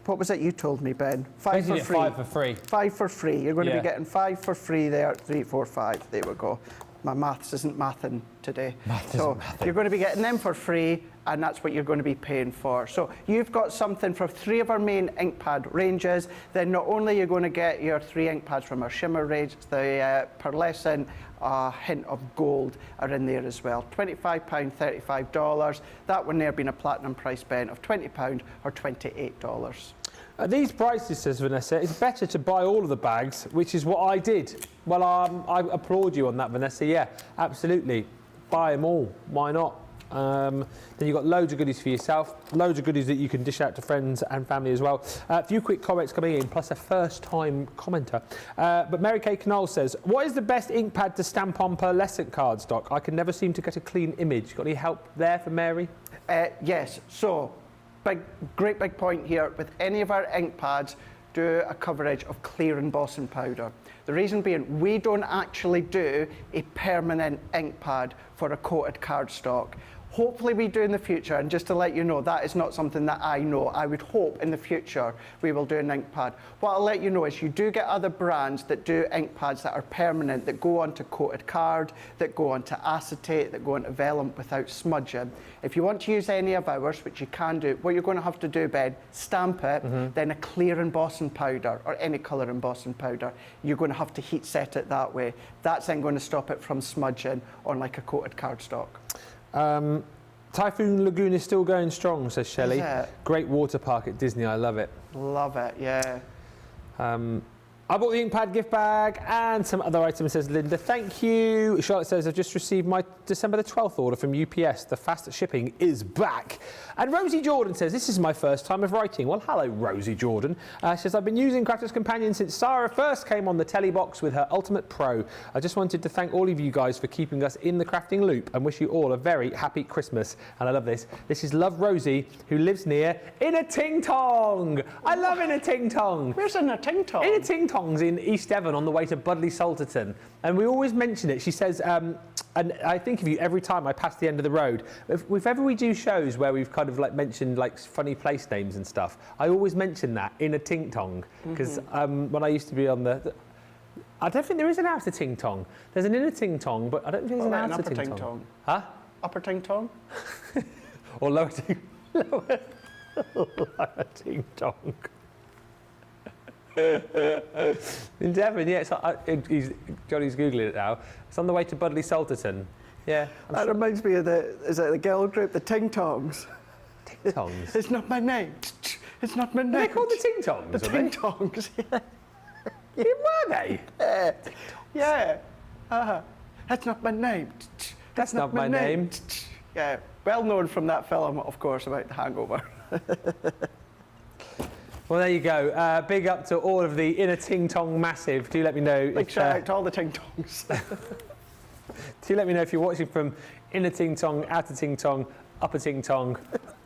what was it you told me, Ben? 5 for free. 5 for free. 5 for free. You're going to be getting 5 for free there, 3, 4, 5. There we go. My maths isn't mathing today. You're going to be getting them for free, and that's what you're going to be paying for. So you've got something for 3 of our main ink pad ranges. Then not only are you going to get your 3 ink pads from our shimmer range, the pearlescent, a hint of gold are in there as well. £25, $35. That one there being a platinum price, Ben, of £20 or $28. At these prices, says Vanessa, it's better to buy all of the bags, which is what I did. Well, I applaud you on that, Vanessa. Yeah, absolutely. Buy them all. Why not? Then you've got loads of goodies for yourself, loads of goodies that you can dish out to friends and family as well. A few quick comments coming in, plus a first-time commenter. But Mary Kay Knoll says, what is the best ink pad to stamp on pearlescent cardstock? I can never seem to get a clean image. Got any help there for Mary? Yes, so great big point here. With any of our ink pads, do a coverage of clear embossing powder. The reason being, we don't actually do a permanent ink pad for a coated cardstock. Hopefully we do in the future, and just to let you know, that is not something that I know. I would hope in the future we will do an ink pad. What I'll let you know is you do get other brands that do ink pads that are permanent, that go onto coated card, that go onto acetate, that go onto vellum without smudging. If you want to use any of ours, which you can do, what you're going to have to do, Ben, stamp it, then a clear embossing powder, or any colour embossing powder, you're going to have to heat set it that way. That's then going to stop it from smudging on like a coated cardstock. Typhoon Lagoon is still going strong, says Shelley. Is it? Great water park at Disney, I love it. Love it, yeah. I bought the ink pad gift bag and some other items, says Linda. Thank you. Charlotte says, I've just received my December the 12th order from UPS. The fast shipping is back. And Rosie Jordan says, this is my first time of writing. Well, hello, Rosie Jordan. She says, I've been using Crafter's Companion since Sarah first came on the telly box with her Ultimate Pro. I just wanted to thank all of you guys for keeping us in the crafting loop and wish you all a very happy Christmas. And I love this. This is Love Rosie, who lives near Inner Ting Tong. I love Inner Ting Tong. Where's Inner Ting Tong? Inner Ting Tong's in East Devon on the way to Budley Salterton. And we always mention it. She says, and I think of you every time I pass the end of the road. If ever we do shows where we've kind of like mentioned like funny place names and stuff, I always mention that Inner Ting Tong. Because when I used to be on the... I don't think there is an outer Ting Tong. There's an Inner Ting Tong, but I don't think there's an outer Ting Tong. Huh? Upper Ting Tong? Or lower Ting... lower Ting Tong. In Devon, yeah, Johnny's Googling it now. It's on the way to Budley Salterton. Yeah. That reminds me of is it the girl group, the Ting Tongs? Ting Tongs? It's not my name. It's not my name. Are they called the Ting Tongs? The Ting Tongs, yeah. Yeah, were they? Yeah. That's not my name. That's not my name. Yeah. Well known from that film, of course, about the hangover. Well, there you go. Big up to all of the Inner Ting Tong massive. Do let me know. Big shout out to all the Ting Tongs. Do let me know if you're watching from Inner Ting Tong, Outer Ting Tong, Upper Ting Tong,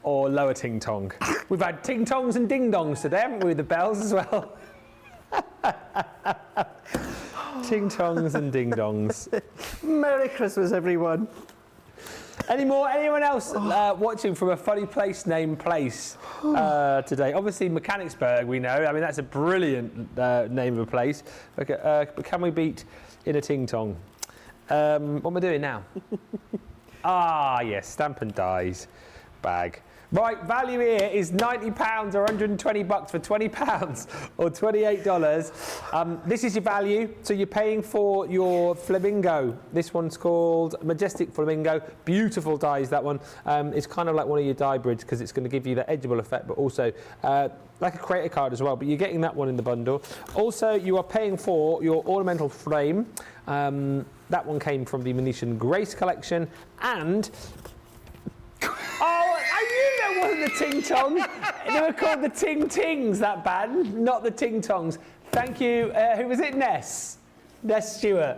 or Lower Ting Tong. We've had Ting Tongs and Ding Dongs today, haven't we, with the bells as well? Ting Tongs and Ding Dongs. Merry Christmas, everyone. Anyone else watching from a funny place named place today? Obviously, Mechanicsburg, we know. I mean, that's a brilliant name of a place. Okay, but can we beat Inner Ting Tong? What am I doing now? Yes, Stamp and Dies bag. Right, value here is £90 or $120 for £20 or $28. This is your value, so you're paying for your flamingo. This one's called Majestic Flamingo. Beautiful dies, that one. It's kind of like one of your die grids because it's going to give you the edgeable effect, but also like a creator card as well, but you're getting that one in the bundle. Also, you are paying for your ornamental frame. That one came from the Venetian Grace collection, and... Oh, I knew that wasn't the Ting Tongs. They were called the Ting Tings, that band, not the Ting Tongs. Thank you. Who was it? Ness Stewart.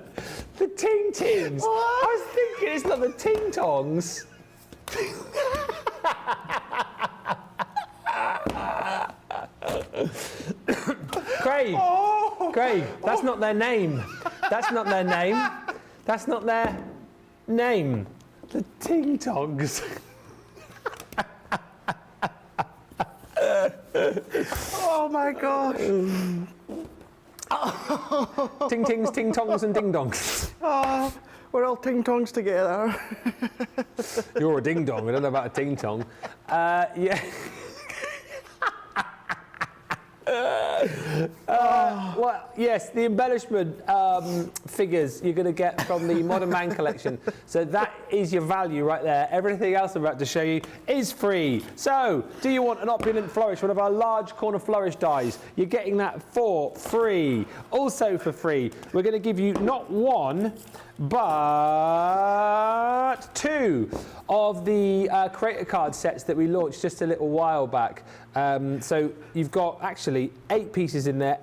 The Ting Tings. I was thinking it's not the Ting Tongs. Craig, that's not their name. That's not their name. That's not their name. The Ting Tongs. Oh my gosh. Ting Tings, Ting Tongs and Ding Dongs. Oh, we're all Ting Tongs together. You're a ding dong, I don't know about a ting tong. Yeah. Well, yes, the embellishment figures you're going to get from the Modern Man collection. So that is your value right there. Everything else I'm about to show you is free. So, do you want an opulent flourish, one of our large corner flourish dies? You're getting that for free. Also for free, we're going to give you not one, but two of the creator card sets that we launched just a little while back. So you've got actually 8 pieces in there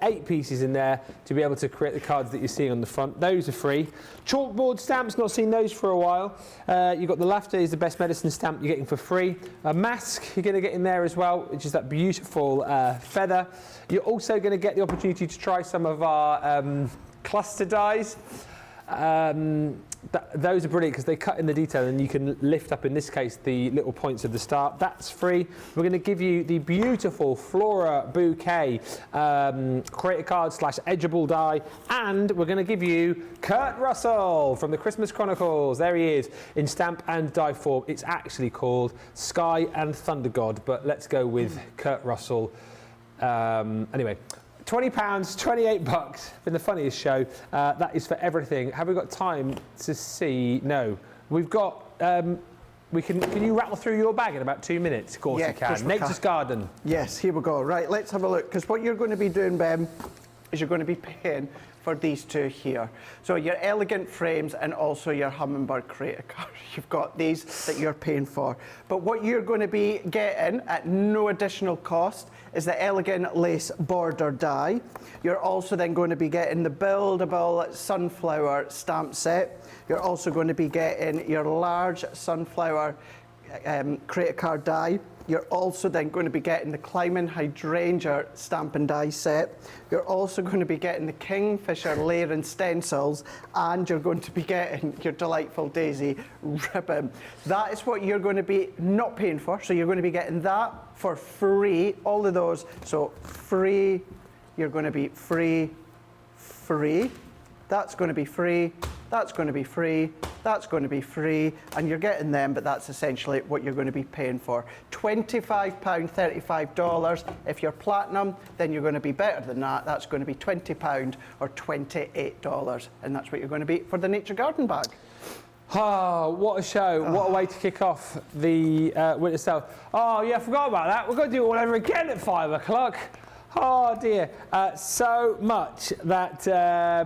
to be able to create the cards that you're seeing on the front. Those are free. Chalkboard stamps, not seen those for a while. You've got the Laughter is the Best Medicine stamp you're getting for free. A mask you're going to get in there as well, which is that beautiful feather. You're also going to get the opportunity to try some of our cluster dies. Those are brilliant because they cut in the detail and you can lift up, in this case, the little points of the star. That's free. We're going to give you the beautiful Flora Bouquet creator card / edgeable die, and we're going to give you Kurt Russell from the Christmas Chronicles. There he is in stamp and die form. It's actually called Sky and Thunder God, but let's go with Kurt Russell. Anyway. £20, $28, been the funniest show. That is for everything. Have we got time to see? No. We've got, can you rattle through your bag in about 2 minutes? Of course you can. Nature's Garden. Yes, here we go. Right, let's have a look. Because what you're going to be doing, Ben, is you're going to be paying for these two here. So your elegant frames and also your hummingbird creator card. You've got these that you're paying for. But what you're going to be getting at no additional cost is the elegant lace border die. You're also then going to be getting the buildable sunflower stamp set. You're also going to be getting your large sunflower creator card die. You're also then going to be getting the Climbing Hydrangea stamp and die set. You're also going to be getting the Kingfisher layer and stencils, and you're going to be getting your delightful daisy ribbon. That is what you're going to be not paying for. So you're going to be getting that for free, all of those. So free, you're going to be free, that's going to be free, that's going to be free, that's going to be free, and you're getting them, but that's essentially what you're going to be paying for. £25, $35. If you're platinum, then you're going to be better than that. That's going to be £20 or $28, and that's what you're going to be for the Nature Garden bag. Oh, what a show. What a way to kick off the winter sale. Oh, yeah, I forgot about that. We've got to do it all over again at 5 o'clock. Oh dear, so much that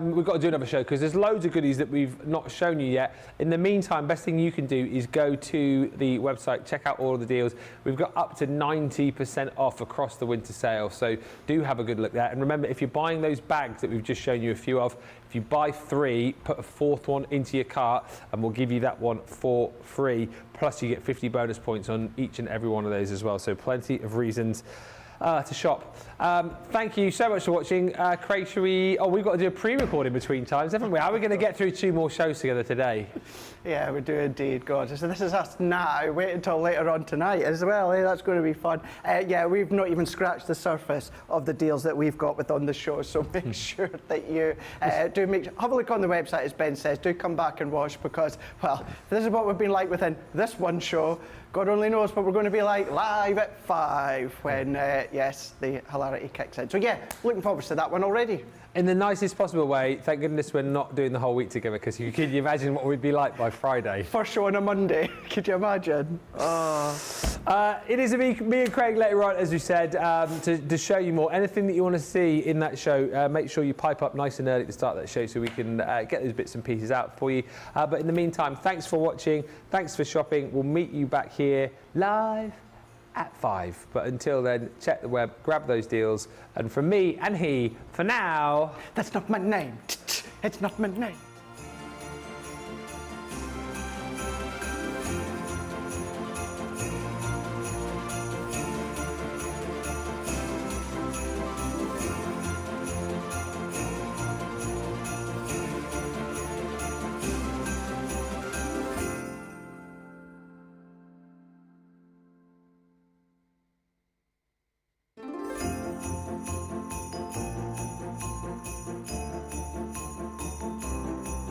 we've got to do another show because there's loads of goodies that we've not shown you yet. In the meantime, best thing you can do is go to the website, check out all of the deals. We've got up to 90% off across the winter sale, so do have a good look there. And remember, if you're buying those bags that we've just shown you a few of, if you buy 3, put a 4th one into your cart and we'll give you that one for free. Plus you get 50 bonus points on each and every one of those as well, so plenty of reasons to shop. Thank you so much for watching. Craig, should we... Oh, we've got to do a pre-record in between times, haven't we? How are we going to get through 2 more shows together today? Yeah, we do indeed, God. So this is us now. Wait until later on tonight as well. That's going to be fun. Yeah, we've not even scratched the surface of the deals that we've got with on the show, so make sure that you have a look on the website, as Ben says. Do come back and watch because, well, this is what we've been like within this one show. God only knows what we're going to be like live at 5 when, yes, the hilarity kicks in. So, yeah, looking forward to that one already. In the nicest possible way. Thank goodness we're not doing the whole week together because can you imagine what we'd be like by Friday? First show on a Monday. Could you imagine? It is me and Craig later on, as we said, to show you more. Anything that you want to see in that show, make sure you pipe up nice and early at the start of that show so we can get those bits and pieces out for you. But in the meantime, thanks for watching. Thanks for shopping. We'll meet you back here live at 5. But until then, check the web, grab those deals. And from me and he, for now... That's not my name. It's not my name.